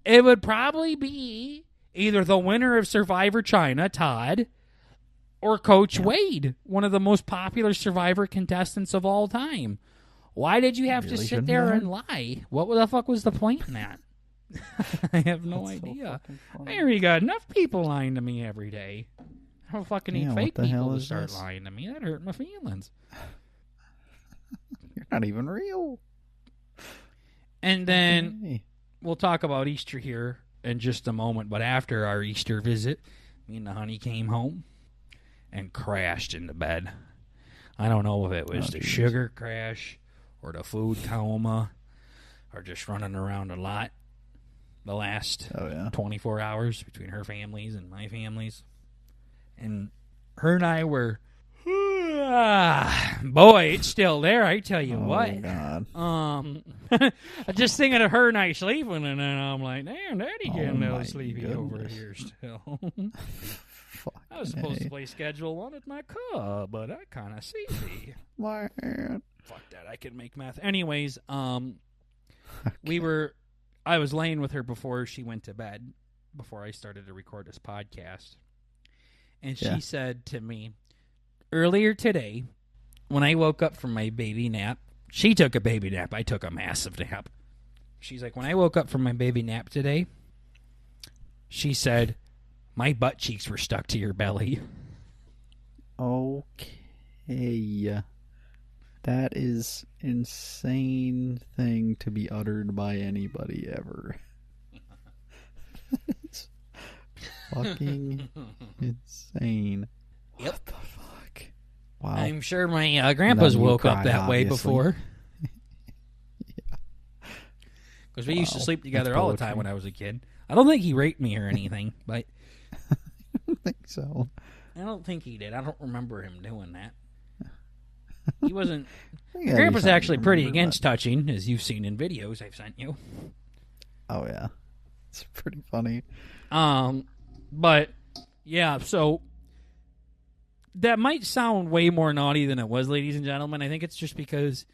It would probably be either the winner of Survivor China, Todd, or Coach Wade, one of the most popular Survivor contestants of all time. Why did you have to sit there and lie? What the fuck was the point in that? I have no idea. There you got enough people lying to me every day. I don't fucking need fake people to start lying to me. That hurt my feelings. You're not even real. And then we'll talk about Easter here in just a moment. But after our Easter visit, me and the honey came home and crashed into bed. I don't know if it was the sugar crash or the food coma or just running around a lot the last 24 hours between her families and my families. And her and I were, boy, it's still there, I tell you what. God. Just thinking of her and I sleeping, and then I'm like, damn, Daddy getting a little sleepy over here still. I was supposed to play Schedule 1 at my car, but I kind of see me. Man. Fuck that, I can make math. Anyways, I was laying with her before she went to bed, before I started to record this podcast. And she said to me, earlier today, when I woke up from my baby nap, she took a baby nap, I took a massive nap. She's like, when I woke up from my baby nap today, she said, my butt cheeks were stuck to your belly. Okay. That is insane thing to be uttered by anybody ever. It's fucking insane. Yep. What the fuck? Wow. I'm sure my grandpa's woke up that way before. Because we used to sleep together all the time when I was a kid. I don't think he raped me or anything, but I don't think so. I don't think he did. I don't remember him doing that. He wasn't. Grandpa's actually pretty against touching, as you've seen in videos I've sent you. Oh yeah, it's pretty funny. But yeah, so that might sound way more naughty than it was, ladies and gentlemen. I think it's just because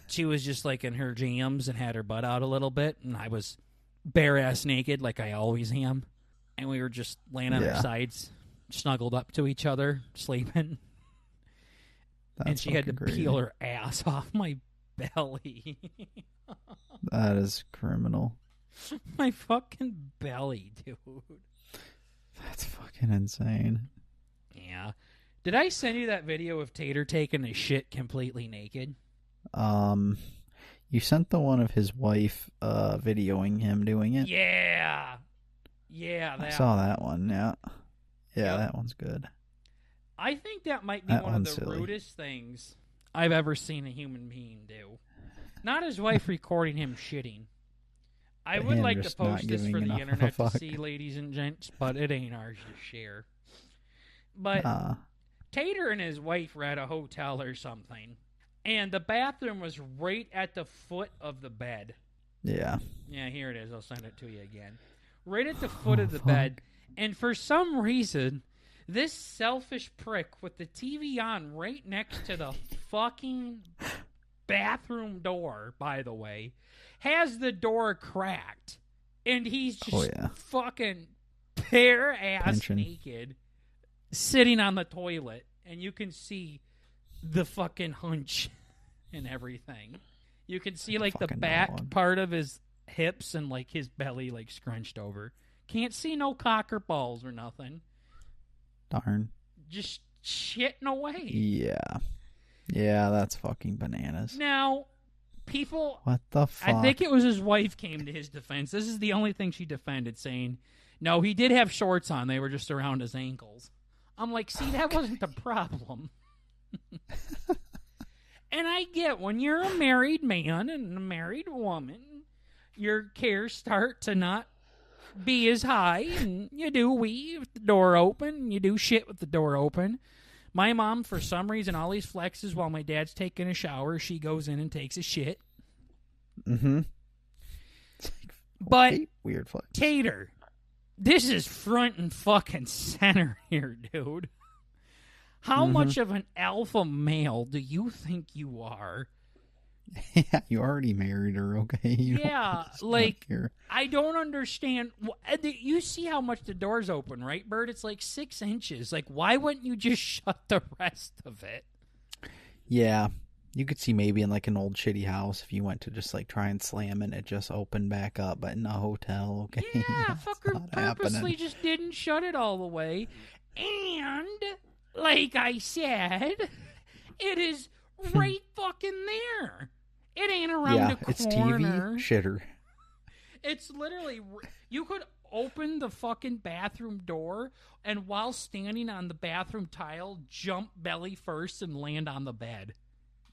she was just like in her jams and had her butt out a little bit, and I was bare ass naked like I always am, and we were just laying on our sides, snuggled up to each other, sleeping. And she had to peel her ass off my belly. That is criminal. My fucking belly, dude. That's fucking insane. Yeah. Did I send you that video of Tater taking a shit completely naked? You sent the one of his wife videoing him doing it? Yeah. Yeah, I saw that one, yeah. Yeah, that one's good. I think that might be one of the rudest things I've ever seen a human being do. Not his wife recording him shitting. I would like to post this for the internet to see, ladies and gents, but it ain't ours to share. But Tater and his wife were at a hotel or something, And the bathroom was right at the foot of the bed. Yeah. Yeah, here it is. I'll send it to you again. Right at the foot of the bed. And for some reason, this selfish prick with the TV on right next to the fucking bathroom door, by the way, has the door cracked. And he's just fucking bare ass naked sitting on the toilet. And you can see the fucking hunch and everything. You can see like the back part of his hips and like his belly like scrunched over. Can't see no cock or balls or nothing. Darn. Just shitting away. Yeah. Yeah, that's fucking bananas. Now, people... What the fuck? I think it was his wife came to his defense. This is the only thing she defended, saying, no, he did have shorts on. They were just around his ankles. I'm like, see, that wasn't the problem. And I get when you're a married man and a married woman, your cares start to not be as high, and you do wee with the door open, and you do shit with the door open. My mom, for some reason, always flexes while my dad's taking a shower. She goes in and takes a shit. Mm-hmm. But, weird flex. Tater, this is front and fucking center here, dude. How much of an alpha male do you think you are? Yeah, you already married her, okay? Yeah, like, I don't understand. You see how much the door's open, right, Bert? It's like 6 inches. Like, why wouldn't you just shut the rest of it? Yeah, you could see maybe in like an old shitty house if you went to just like try and slam it and it just opened back up, but in a hotel, okay? Yeah, fucker purposely just didn't shut it all the way. And, like I said, it is right fucking there. It ain't around the corner. It's TV shitter. It's literally, you could open the fucking bathroom door and while standing on the bathroom tile, jump belly first and land on the bed.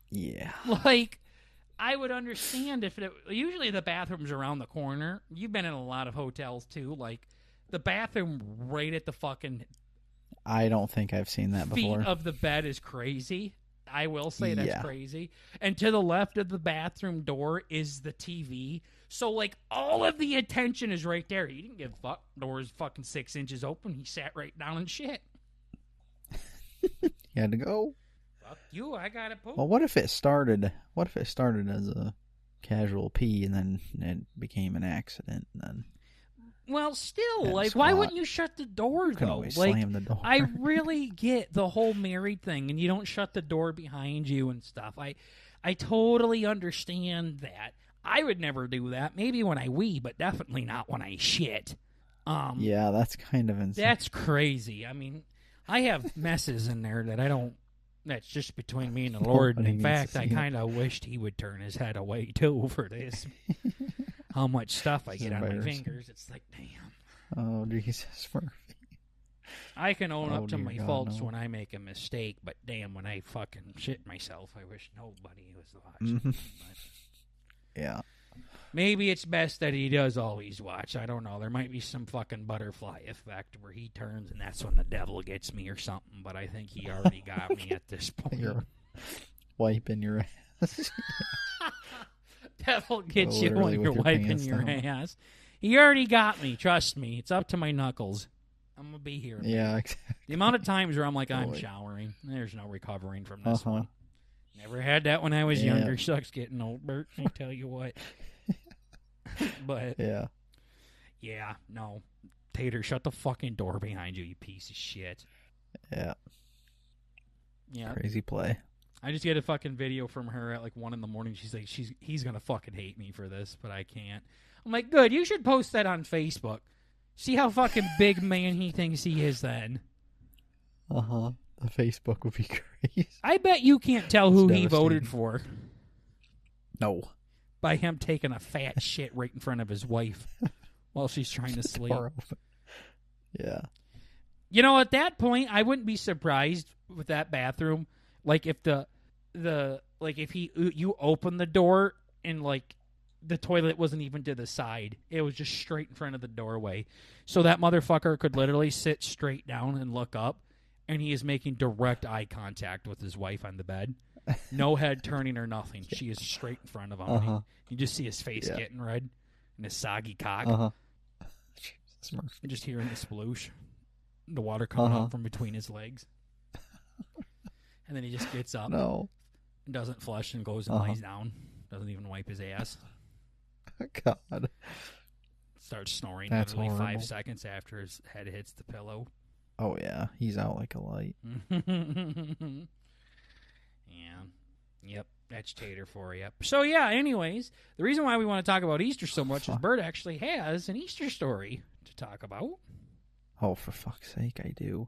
Yeah. Like, I would understand if it, usually the bathroom's around the corner. You've been in a lot of hotels too. Like, the bathroom right at the fucking I don't think I've seen that before. Feet of the bed is crazy. I will say that's crazy. And to the left of the bathroom door is the TV. So, like, all of the attention is right there. He didn't give a fuck. Door's fucking 6 inches open. He sat right down and shit. You had to go. Fuck you. I got to poop. Well, what if it started as a casual pee and then it became an accident and then... Well, still, like, why wouldn't you shut the door, though? Like, slam the door. I really get the whole married thing, and you don't shut the door behind you and stuff. I totally understand that. I would never do that. Maybe when I wee, but definitely not when I shit. Yeah, that's kind of insane. That's crazy. I mean, I have messes in there that I don't... That's just between me and the Lord. And in fact, I kind of wished he would turn his head away, too, for this. How much stuff I get on my fingers. It's like, damn. Oh, Jesus, Murphy. I can own up to my faults when I make a mistake, but damn, when I fucking shit myself, I wish nobody was watching. But yeah. Maybe it's best that he does always watch. I don't know. There might be some fucking butterfly effect where he turns and that's when the devil gets me or something, but I think he already got me at this point. You're wiping your ass. Devil gets you when you're wiping your ass. He already got me. Trust me. It's up to my knuckles. I'm going to be here. Yeah, exactly. The amount of times where I'm like, I'm showering. There's no recovering from this one. Never had that when I was younger. Sucks getting old, Bert. I tell you what. But, yeah, no. Tater, shut the fucking door behind you, you piece of shit. Yeah. Yeah. Crazy play. I just get a fucking video from her at like 1 a.m. She's like, he's gonna fucking hate me for this, but I can't. I'm like, good. You should post that on Facebook. See how fucking big man he thinks he is then. The Facebook would be crazy. I bet you can't tell who he voted for. No. By him taking a fat shit right in front of his wife while she's trying to sleep. Yeah. You know, at that point, I wouldn't be surprised with that bathroom. Like if if you open the door and like the toilet wasn't even to the side, it was just straight in front of the doorway, so that motherfucker could literally sit straight down and look up, and he is making direct eye contact with his wife on the bed. No head turning or nothing. She is straight in front of him. Uh-huh. You just see his face Yeah. getting red and his soggy cock. Uh-huh. Jesus Murphy. You just hearing the sploosh. The water coming out from between his legs. And then he just gets up. No. And doesn't flush and goes and lays down. Doesn't even wipe his ass. God. Starts snoring That's literally horrible. 5 seconds after his head hits the pillow. Oh, yeah. He's out like a light. Yeah. Yep. That's Tater for you. So, yeah, anyways, the reason why we want to talk about Easter so much is Bert actually has an Easter story to talk about. Oh, for fuck's sake, I do.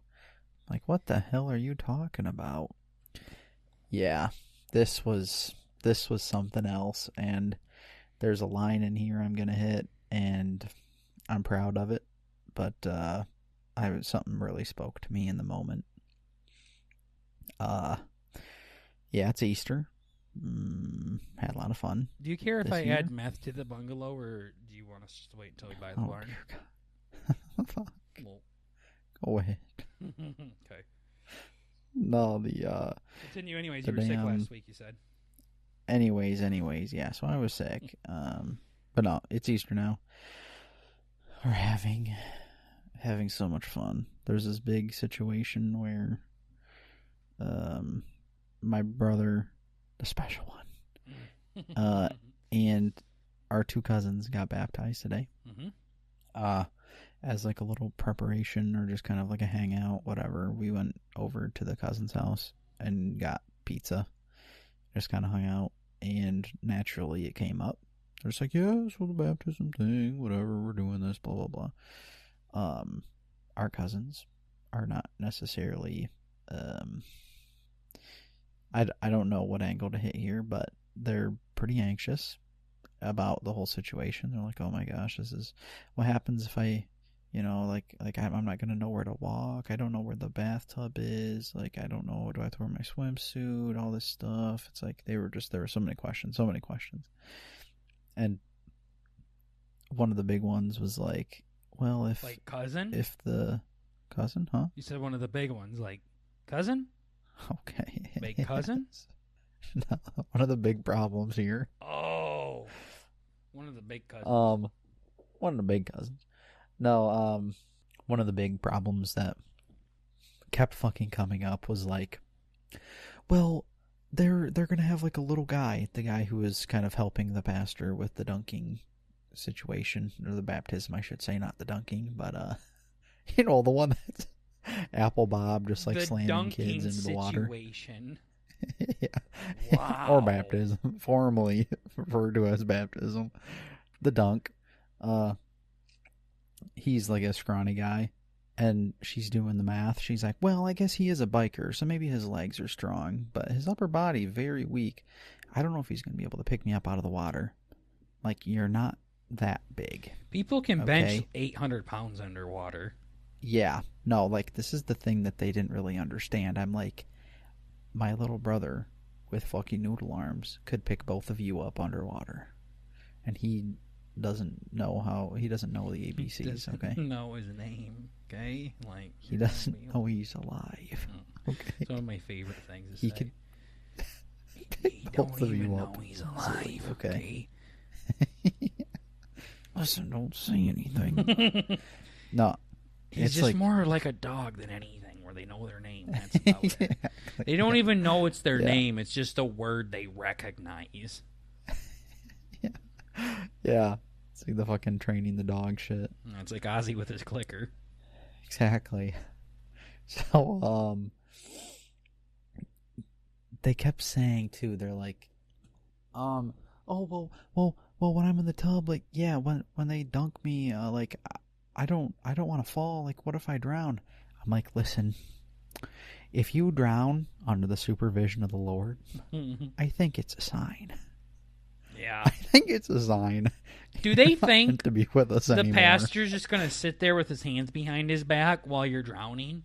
Like, what the hell are you talking about? Yeah, this was something else, and there's a line in here I'm gonna hit, and I'm proud of it, but something really spoke to me in the moment. Yeah, it's Easter. Had a lot of fun. Do you care if this I year. add meth to the bungalow, or do you want us to wait until we buy the barn? Dear God. Fuck. Well, Go ahead. okay. No, the Continue anyways. the You were sick damn- last week, you said. Anyways, yeah, so I was sick. But no, it's Easter now. We're having so much fun. There's this big situation where my brother, the special one, and our 2 cousins got baptized today. As like a little preparation or just kind of like a hangout, whatever. We went over to the cousin's house and got pizza. Just kind of hung out, and naturally it came up. They're just like, yeah, this was a baptism thing, whatever, we're doing this, blah, blah, blah. Our cousins are not necessarily, I don't know what angle to hit here, but they're pretty anxious about the whole situation. They're like, oh my gosh, this is, what happens if I, I'm not going to know where to walk. I don't know where the bathtub is. Like, I don't know, do I have to wear my swimsuit? All this stuff. It's like, there were so many questions. And one of the big ones was like, well, if... Like cousin? If the... Cousin, huh? You said one of the big ones, like cousin? Okay. Big cousin? No, one of the big problems here. Oh. One of the big cousins. One of the big cousins. No, one of the big problems that kept fucking coming up was like, well, they're gonna have like a little guy, the guy who was kind of helping the pastor with the dunking situation, or the baptism, I should say, not the dunking, but the one that's Apple Bob just like the slamming kids into the water. Situation. Yeah. Wow. Or baptism, formerly referred to as baptism. The dunk. He's like a scrawny guy, and she's doing the math. She's like, well, I guess he is a biker, so maybe his legs are strong, but his upper body very weak. I don't know if he's going to be able to pick me up out of the water. Like, you're not that big. People can bench 800 pounds underwater. Yeah. No, like, this is the thing that they didn't really understand. I'm like, my little brother with fucking noodle arms could pick both of you up underwater. And he doesn't know the ABCs, okay? Know his name, okay? Like, he doesn't know he's alive. Okay. It's one of my favorite things to He say. could He both don't of you even up. know he's alive, Okay. Listen, don't say anything. No. He's it's just like, more like a dog than anything, where they know their name. That's about it. Exactly. They don't even know it's their Yeah. name. It's just a word they recognize. Yeah. It's like the fucking training the dog shit. It's like Ozzy with his clicker. Exactly. So, they kept saying too, they're like, oh, well, when I'm in the tub, like, yeah, when they dunk me, like, I don't want to fall. Like, what if I drown? I'm like, listen, if you drown under the supervision of the Lord, I think it's a sign. Yeah. I think it's a sign. Do they You're not think meant to be with us the anymore. pastor's just going to sit there with his hands behind his back while you're drowning?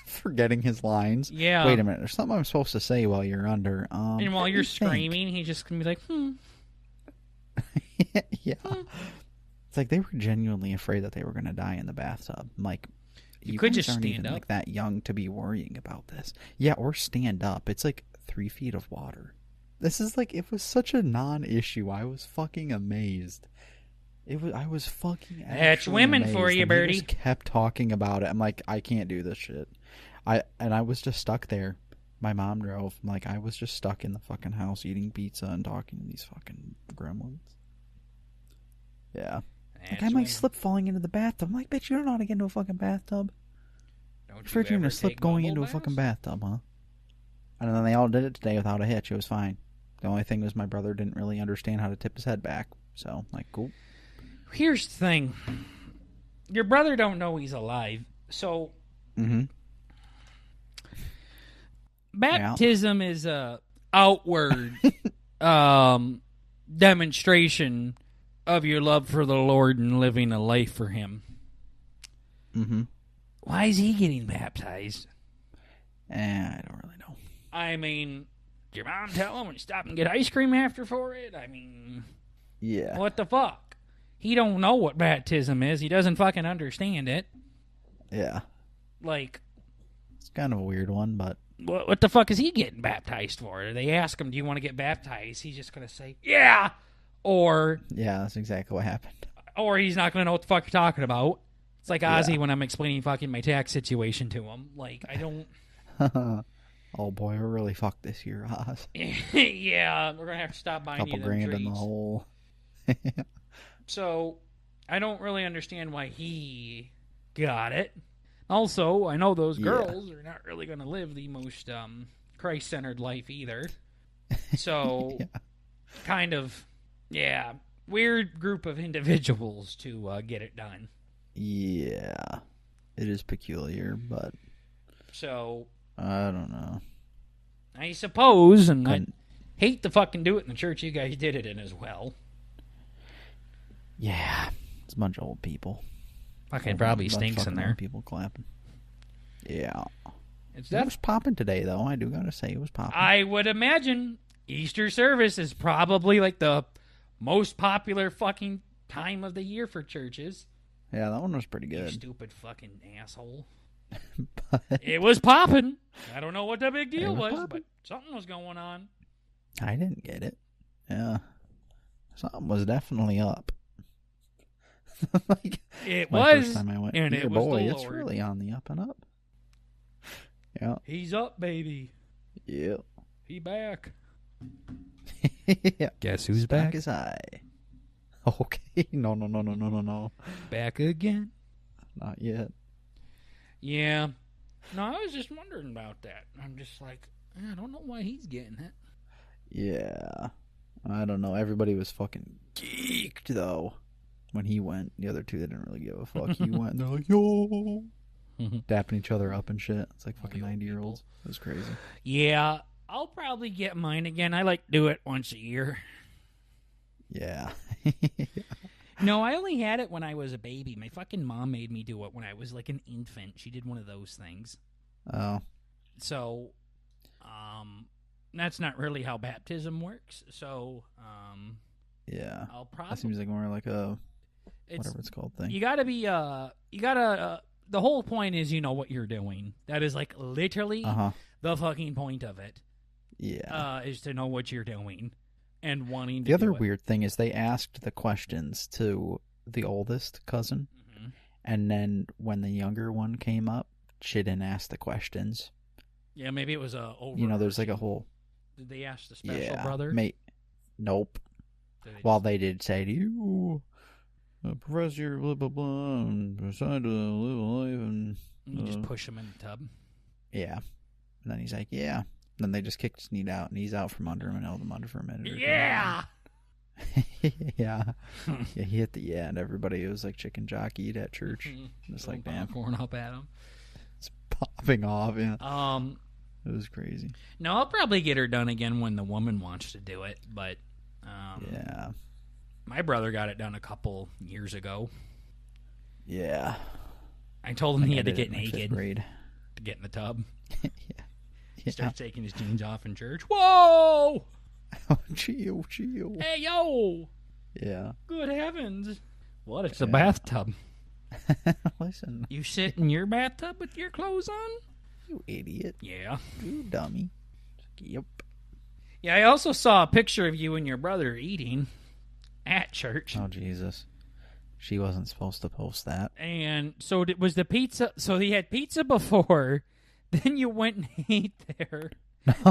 Forgetting his lines? Yeah. Wait a minute, there's something I'm supposed to say while you're under. And while you're screaming, he's just going to be like, Yeah. It's like they were genuinely afraid that they were going to die in the bathtub. I'm like, You could guys just aren't stand even up. like that young to be worrying about this. Yeah, or stand up. It's like 3 feet of water. This is like, it was such a non-issue. I was fucking amazed. I was fucking That's women amazed. for you, And Birdie. he just kept talking about it. I'm like, I can't do this shit. I was just stuck there. My mom drove. Like, I was just stuck in the fucking house eating pizza and talking to these fucking gremlins. Yeah. Like, I might slip falling into the bathtub. I'm like, bitch, you don't know how to get into a fucking bathtub. Don't Afraid you're gonna slip going into a baths? fucking bathtub, huh? And then they all did it today without a hitch. It was fine. The only thing was my brother didn't really understand how to tip his head back. So, like, cool. Here's the thing. Your brother don't know he's alive. So, baptism is a outward demonstration of your love for the Lord and living a life for Him. Mm-hmm. Why is he getting baptized? I don't really know. I mean, did your mom tell him when you stop and get ice cream after for it? I mean, yeah. What the fuck? He don't know what baptism is. He doesn't fucking understand it. Yeah. Like, it's kind of a weird one, but what the fuck is he getting baptized for? They ask him, do you want to get baptized? He's just going to say, yeah. Or... yeah, that's exactly what happened. Or he's not going to know what the fuck you're talking about. It's like Ozzy when I'm explaining fucking my tax situation to him. Like, I don't... oh boy, we're really fucked this year, Oz. Yeah, we're going to have to stop buying couple grand in the hole. So, I don't really understand why he got it. Also, I know those girls are not really going to live the most Christ-centered life either. So, kind of, weird group of individuals to get it done. Yeah, it is peculiar, but... so... I don't know. I suppose, and I hate to fucking do it in the church you guys did it in as well. Yeah, it's a bunch of old people. Fucking probably stinks in there. People clapping. Yeah. It was popping today, though. I do gotta say, it was popping. I would imagine Easter service is probably like the most popular fucking time of the year for churches. Yeah, that one was pretty good. You stupid fucking asshole. It was popping. I don't know what the big deal was, but something was going on. I didn't get it. Yeah. Something was definitely up. Like, it was, first time I went, and it was boy, the it's Lord. really on the up and up. Yeah. He's up, baby. Yeah. He back. Yeah. Guess who's back? Is I. Okay. No. Back again? Not yet. Yeah. No, I was just wondering about that. I'm just like, I don't know why he's getting it. Yeah. I don't know. Everybody was fucking geeked, though. When he went, the other two, they didn't really give a fuck. He went, and they're like, yo! Dapping each other up and shit. It's like fucking 90-year-olds. It was crazy. Yeah. I'll probably get mine again. I like to do it once a year. Yeah. No, I only had it when I was a baby. My fucking mom made me do it when I was like an infant. She did one of those things. Oh. So, that's not really how baptism works. So, yeah. I'll probably... that seems like more like a... whatever it's called thing. You gotta be, the whole point is you know what you're doing. That is like literally the fucking point of it. Yeah. Is to know what you're doing and wanting to The other do it. weird thing is they asked the questions to the oldest cousin, and then when the younger one came up, she didn't ask the questions. Yeah, maybe it was a over. You know, there's like a whole... Did they ask the special brother? Nope. Well, they did say to you, Professor, blah, blah, blah, and decide to live a life, and... you just push him in the tub? Yeah. And then he's like, yeah. And then they just kicked his knee out, and he's out from under him and held him under for a minute. Yeah! Yeah. Yeah, he hit the and everybody was like chicken jockeyed at church. Just like, damn. Pouring up at him. It's popping off, yeah. It was crazy. No, I'll probably get her done again when the woman wants to do it, but... yeah. My brother got it done a couple years ago. Yeah. I told him he had to get naked grade. to get in the tub. Yeah. He starts taking his jeans off in church. Whoa! Oh, chill. Hey, yo! Yeah. Good heavens. What? It's a bathtub. Listen. You sit in your bathtub with your clothes on? You idiot. Yeah. You dummy. Yep. Yeah, I also saw a picture of you and your brother eating at church. Oh, Jesus. She wasn't supposed to post that. And so was the pizza. So he had pizza before, then you went and ate there,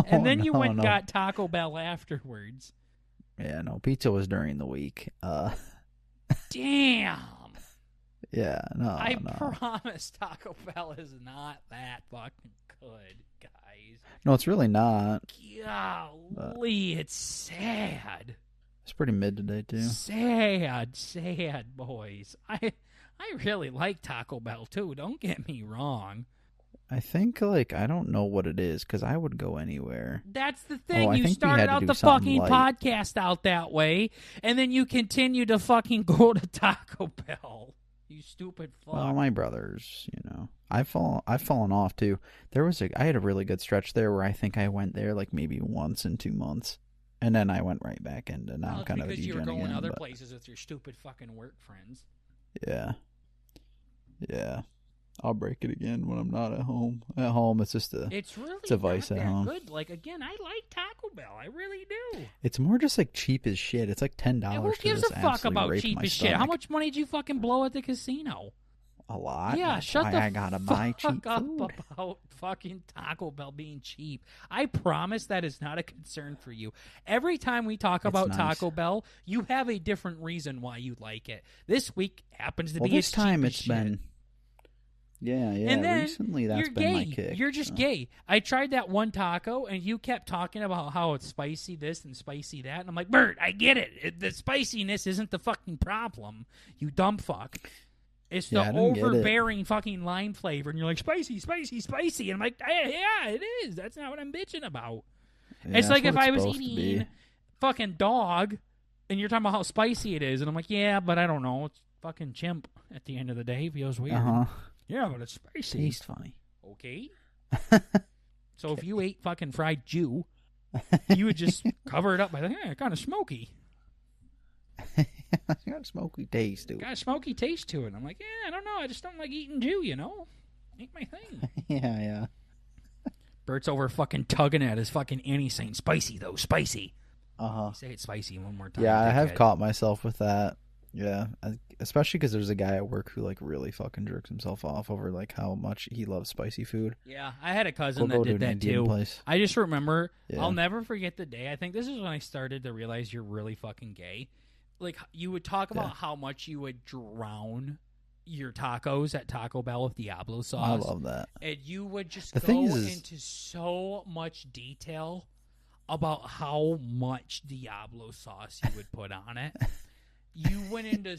and then you went and got Taco Bell afterwards. Yeah, no, pizza was during the week. Damn. Yeah, no, I promise Taco Bell is not that fucking good, guys. No, it's really not. Golly, it's sad. It's pretty mid today, too. Sad, boys. I really like Taco Bell, too. Don't get me wrong. I think, I don't know what it is, because I would go anywhere. That's the thing. You started out the fucking podcast out that way, and then you continue to fucking go to Taco Bell. You stupid fuck. Well, my brothers, I've fallen off, too. I had a really good stretch there where I think I went there, maybe once in 2 months. And then I went right back into now I'm kind of a because you were going again, other places with your stupid fucking work friends. Yeah. Yeah. I'll break it again when I'm not at home. At home, it's just it's a vice at home. Good. Again, I like Taco Bell. I really do. It's more just cheap as shit. It's $10. Who gives a fuck about cheap as shit? How much money did you fucking blow at the casino? A lot. Yeah, That's shut why the I gotta buy cheap fuck food. up about fucking Taco Bell being cheap. I promise that is not a concern for you. Every time we talk about Taco Bell, you have a different reason why you like it. This week happens to be this time it's been. Yeah. And then recently that's you're been gay. my kick. You're just gay. I tried that one taco, and you kept talking about how it's spicy this and spicy that, and I'm like, Bert, I get it. The spiciness isn't the fucking problem, you dumb fuck. It's the overbearing fucking lime flavor, and you're like, spicy, spicy, spicy. And I'm like, yeah, it is. That's not what I'm bitching about. Yeah, it's like if I was eating fucking dog, and you're talking about how spicy it is, and I'm like, yeah, but I don't know. It's fucking chimp at the end of the day. Feels weird. Uh-huh. Yeah, but it's spicy. Tastes funny. Okay. So if you ate fucking fried Jew, you would just cover it up by kind of smoky. It's got a smoky taste to it. Got a smoky taste to it. I'm like, I don't know. I just don't like eating Jew, Ain't my thing. Yeah. Bert's over fucking tugging at his fucking Annie saying, spicy, though, spicy. Uh-huh. Say it spicy one more time. Yeah, I have caught myself with that. Yeah, especially because there's a guy at work who really fucking jerks himself off over how much he loves spicy food. Yeah, I had a cousin that did that too. Place. I just remember, I'll never forget the day. I think this is when I started to realize you're really fucking gay. You would talk about how much you would drown your tacos at Taco Bell with Diablo sauce. I love that. And you would just go into so much detail about how much Diablo sauce you would put on it. You went into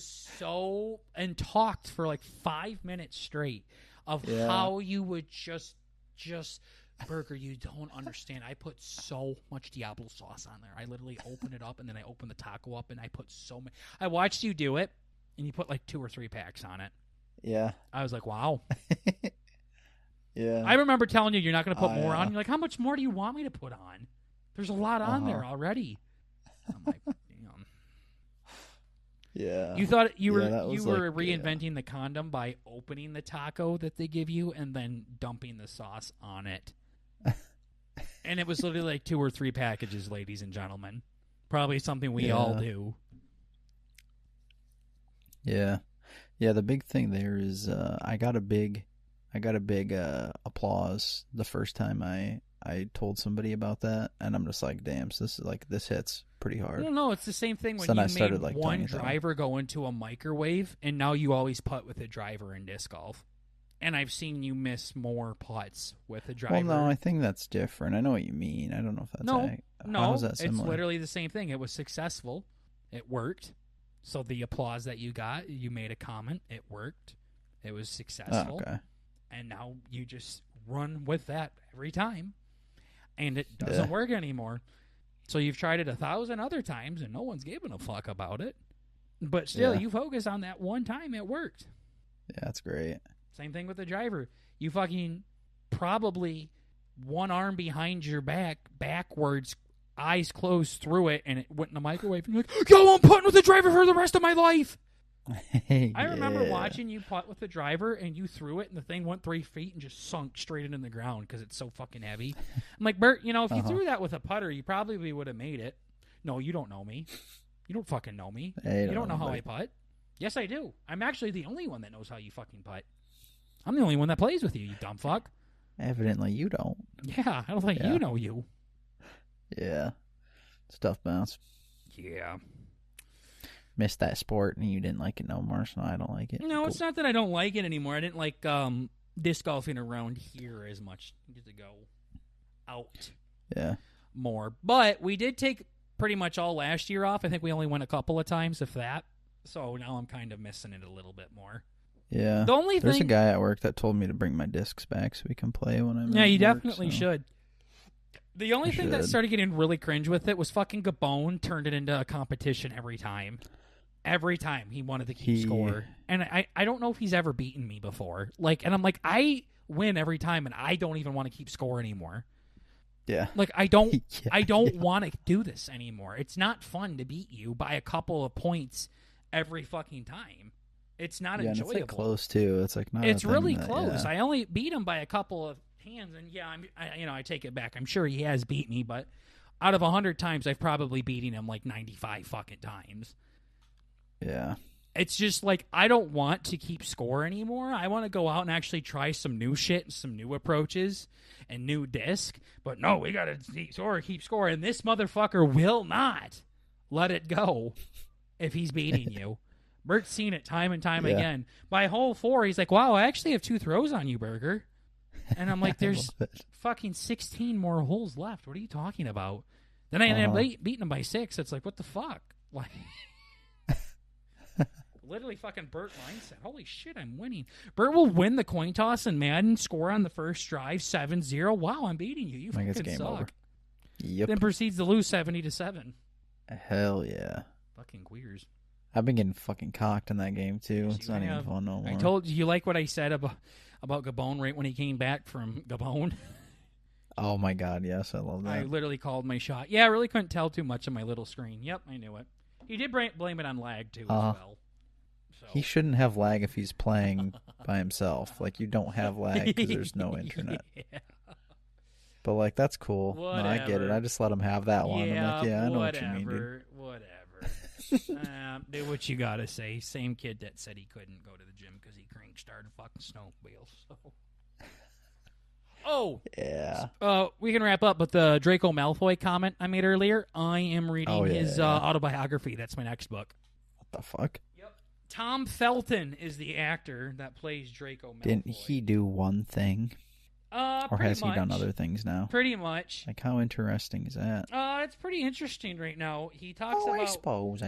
and talked for 5 minutes straight of how you would just Burger, you don't understand. I put so much Diablo sauce on there. I literally open it up and then I open the taco up and I put so much. I watched you do it and you put 2 or 3 packs on it. Yeah. I was like, wow. Yeah. I remember telling you you're not going to put more on. You're like, how much more do you want me to put on? There's a lot on there already. I'm like, damn. Yeah. You thought you were reinventing the condom by opening the taco that they give you and then dumping the sauce on it. And it was literally 2 or 3 packages, ladies and gentlemen. Probably something we all do. Yeah. Yeah, the big thing there is I got a big applause the first time I told somebody about that, and I'm just like, damn, so this hits pretty hard. No, it's the same thing when you made one driver go into a microwave, and now you always putt with a driver in disc golf. And I've seen you miss more putts with a driver. Well, no, I think that's different. I know what you mean. I don't know if that's how is that similar? It's literally the same thing. It was successful. It worked. So the applause that you got, you made a comment. It worked. It was successful. Oh, okay. And now you just run with that every time. And it doesn't work anymore. So you've tried it 1,000 other times, and no one's giving a fuck about it. But still, you focus on that one time it worked. Yeah, that's great. Same thing with the driver. You fucking probably one arm behind your back, backwards, eyes closed through it, and it went in the microwave. And you're like, yo, I'm putting with the driver for the rest of my life. I remember Yeah. watching you putt with the driver, and you threw it, and the thing went 3 feet and just sunk straight into the ground because it's so fucking heavy. I'm like, Bert, if you threw that with a putter, you probably would have made it. No, you don't know me. You don't fucking know me. Hey, You don't know how I putt. Yes, I do. I'm actually the only one that knows how you fucking putt. I'm the only one that plays with you, you dumb fuck. Evidently, you don't. Yeah, I don't think you know you. Yeah. Stuff bounce. Yeah. Missed that sport and you didn't like it no more, so I don't like it. No, it's not that I don't like it anymore. I didn't like disc golfing around here as much. I get to go out more. But we did take pretty much all last year off. I think we only went a couple of times, if that. So now I'm kind of missing it a little bit more. Yeah. There's a guy at work that told me to bring my discs back so we can play when I'm you at work, definitely should. The only thing that started getting really cringe with it was fucking Gabon turned it into a competition every time. Every time he wanted to keep score. And I don't know if he's ever beaten me before. And I'm like, I win every time and I don't even want to keep score anymore. Yeah. I don't want to do this anymore. It's not fun to beat you by a couple of points every fucking time. It's not enjoyable. And it's close too. It's not. It's really close. I only beat him by a couple of hands, and I take it back. I'm sure he has beat me, but out of 100 times, I've probably beaten him 95 fucking times. Yeah. It's just I don't want to keep score anymore. I want to go out and actually try some new shit and some new approaches and new disc. But no, we got to keep score. And this motherfucker will not let it go if he's beating you. Bert's seen it time and time again. By hole 4, he's like, wow, I actually have 2 throws on you, Burger. And I'm like, there's fucking 16 more holes left. What are you talking about? Then I ended up beating him by 6. It's like, what the fuck? Literally fucking Bert mindset. Holy shit, I'm winning. Bert will win the coin toss in Madden, score on the first drive, 7-0. Wow, I'm beating you. You fucking game suck. over. Yep. Then proceeds to lose 70-7. Hell yeah. Fucking queers. I've been getting fucking cocked in that game too. Yes, it's not even fun no more. I told you like what I said about Gabon right when he came back from Gabon. Oh my god, yes, I love that. I literally called my shot. Yeah, I really couldn't tell too much on my little screen. Yep, I knew it. He did blame it on lag too as well. So. He shouldn't have lag if he's playing by himself. You don't have lag because there's no internet. Yeah. But that's cool. Whatever. No, I get it. I just let him have that one. Yeah, I'm I know what you mean, dude. Whatever. Do what you gotta say. Same kid that said he couldn't go to the gym because he started fucking snowmobiles. So. Oh yeah. We can wrap up, but the Draco Malfoy comment I made earlier. I am reading his autobiography. That's my next book. What the fuck? Yep. Tom Felton is the actor that plays Draco Malfoy. Didn't he do one thing? Or has he done other things now? Pretty much. How interesting is that? It's pretty interesting right now. He talks about. I suppose.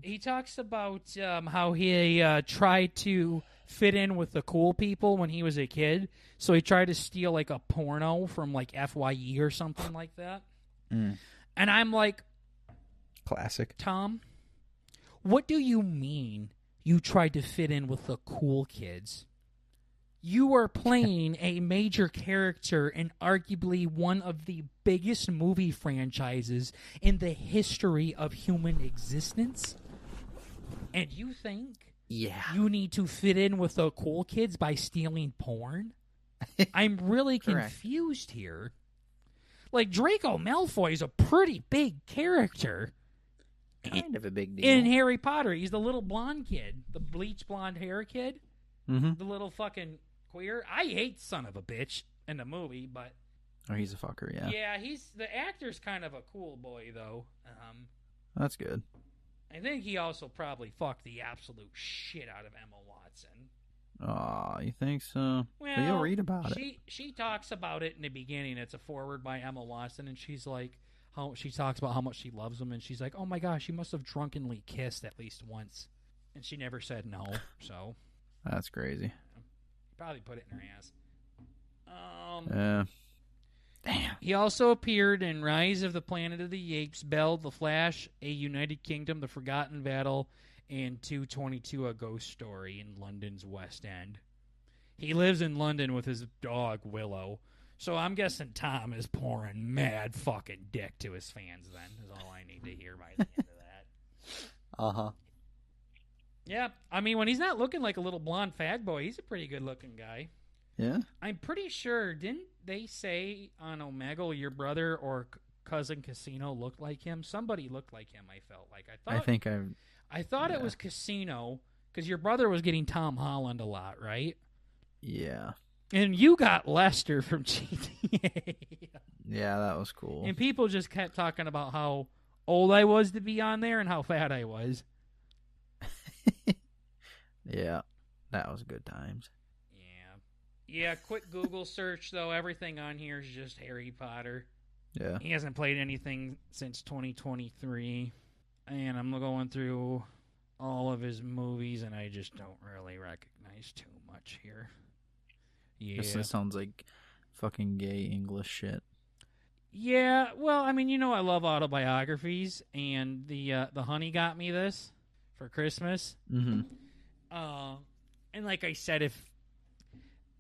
He talks about how he tried to fit in with the cool people when he was a kid. So he tried to steal a porno from FYE or something like that. And I'm like, classic. Tom, what do you mean you tried to fit in with the cool kids? You are playing a major character in arguably one of the biggest movie franchises in the history of human existence. And you think you need to fit in with the cool kids by stealing porn? I'm really confused here. Draco Malfoy is a pretty big character. Kind of a big deal. In Harry Potter, he's the little blonde kid. The bleach blonde hair kid. Mm-hmm. The little fucking queer. I hate son of a bitch in the movie, but he's a fucker, yeah. Yeah, the actor's kind of a cool boy though. That's good. I think he also probably fucked the absolute shit out of Emma Watson. Aw, you think so? Well, but you'll read about it. She talks about it in the beginning. It's a foreword by Emma Watson, and she's like, she talks about how much she loves him, and she's like, oh my gosh, she must have drunkenly kissed at least once, and she never said no. So that's crazy. Probably put it in her ass. Yeah. Damn. He also appeared in Rise of the Planet of the Apes, Belle, The Flash, A United Kingdom, The Forgotten Battle, and 222, A Ghost Story in London's West End. He lives in London with his dog, Willow. So I'm guessing Tom is pouring mad fucking dick to his fans then, is all I need to hear by the end of that. Uh-huh. Yeah, I mean, when he's not looking like a little blonde fag boy, he's a pretty good-looking guy. Yeah? I'm pretty sure, didn't they say on Omegle your brother or cousin Casino looked like him? Somebody looked like him, I felt like. I thought it was Casino, because your brother was getting Tom Holland a lot, right? Yeah. And you got Lester from GTA. Yeah, that was cool. And people just kept talking about how old I was to be on there and how fat I was. Yeah, that was good times. Yeah, quick Google search, though. Everything on here is just Harry Potter. Yeah. He hasn't played anything since 2023. And I'm going through all of his movies, and I just don't really recognize too much here. Yeah. This sounds like fucking gay English shit. Yeah, well, I mean, I love autobiographies, and the honey got me this for Christmas. Mm-hmm. And like I said, if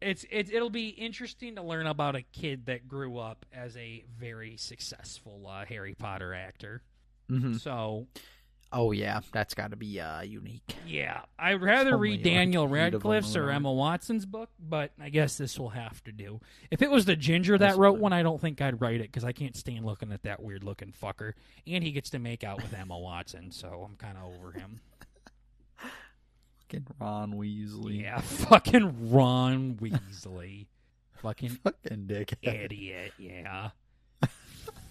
it'll be interesting to learn about a kid that grew up as a very successful Harry Potter actor. Mm-hmm. So, oh yeah, that's got to be unique. Yeah, I'd rather read Daniel Radcliffe's or Emma Watson's book, but I guess this will have to do. If it was the ginger that wrote one, I don't think I'd write it because I can't stand looking at that weird looking fucker, and he gets to make out with Emma Watson, so I'm kind of over him. Fucking Ron Weasley. Yeah, fucking Ron Weasley. fucking dickhead. Idiot, yeah.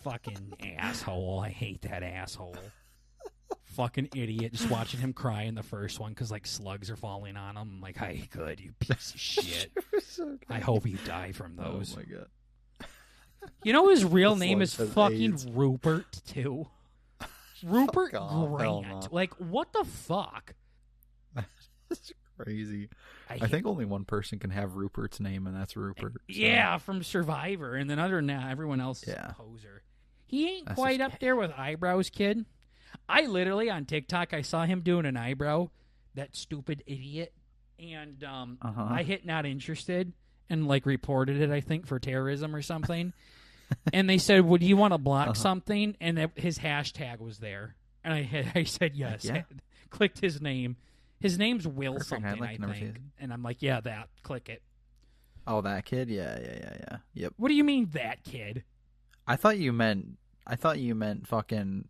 Fucking asshole. I hate that asshole. Fucking idiot. Just watching him cry in the first one because, like, slugs are falling on him. I'm like, hey, good, you piece of shit. So I hope you die from those. Oh, my God. You know his real name is fucking AIDS. Rupert, too. Rupert off, Grant. no. Like, what the fuck? That's crazy. I think only one person can have Rupert's name, and that's Rupert. So. Yeah, from Survivor. And then other than that, everyone else is a poser. He ain't quite up there with eyebrows, kid. I literally, on TikTok, I saw him doing an eyebrow, that stupid idiot, and I hit not interested and, like, reported it, I think, for terrorism or something. And they said, would you want to block something? And his hashtag was there. And I said yes. Yeah. Clicked his name. His name's Will Perfect. something, I think. And I'm like, yeah, that. Click it. Oh, that kid? Yeah. Yep. What do you mean, that kid? I thought you meant fucking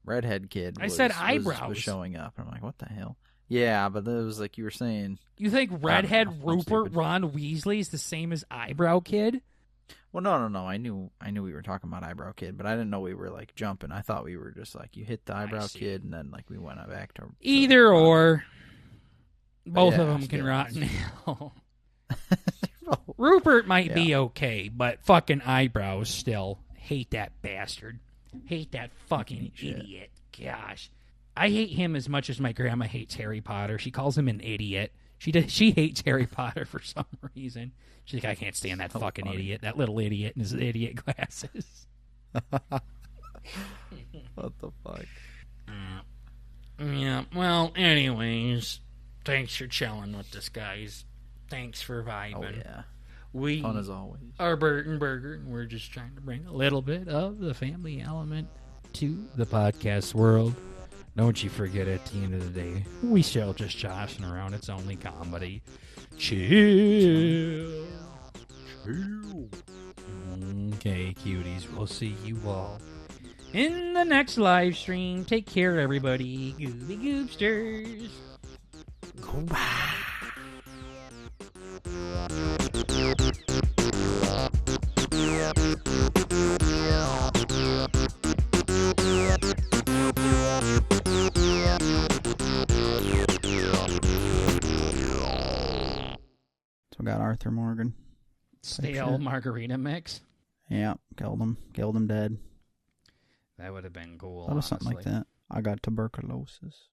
redhead kid. I said eyebrows. Was showing up. I'm like, what the hell? Yeah, but it was like you were saying. You think redhead Rupert Ron Weasley is the same as eyebrow kid? Well, no. I knew we were talking about eyebrow kid, but I didn't know we were like jumping. I thought we were just like you hit the eyebrow kid, and then like we went back to either or. Both of them can rot in hell. Rupert might be okay, but fucking eyebrows still. Hate that bastard. Hate that fucking idiot. Gosh. I hate him as much as my grandma hates Harry Potter. She calls him an idiot. She hates Harry Potter for some reason. She's like, I can't stand that fucking idiot. That little idiot in his idiot glasses. What the fuck? Yeah, well, anyways, thanks for chilling with us, guys. Thanks for vibing. Oh, yeah. We fun as always. are Bert and Burger, and we're just trying to bring a little bit of the family element to the podcast world. Don't you forget, at the end of the day, we still just joshing around. It's only comedy. Chill. Okay, cuties. We'll see you all in the next live stream. Take care, everybody. Gooby Goopsters. Goodbye. So we got Arthur Morgan. Stale margarita mix. Yeah, killed him dead. That would have been cool. That was something like that. I got tuberculosis.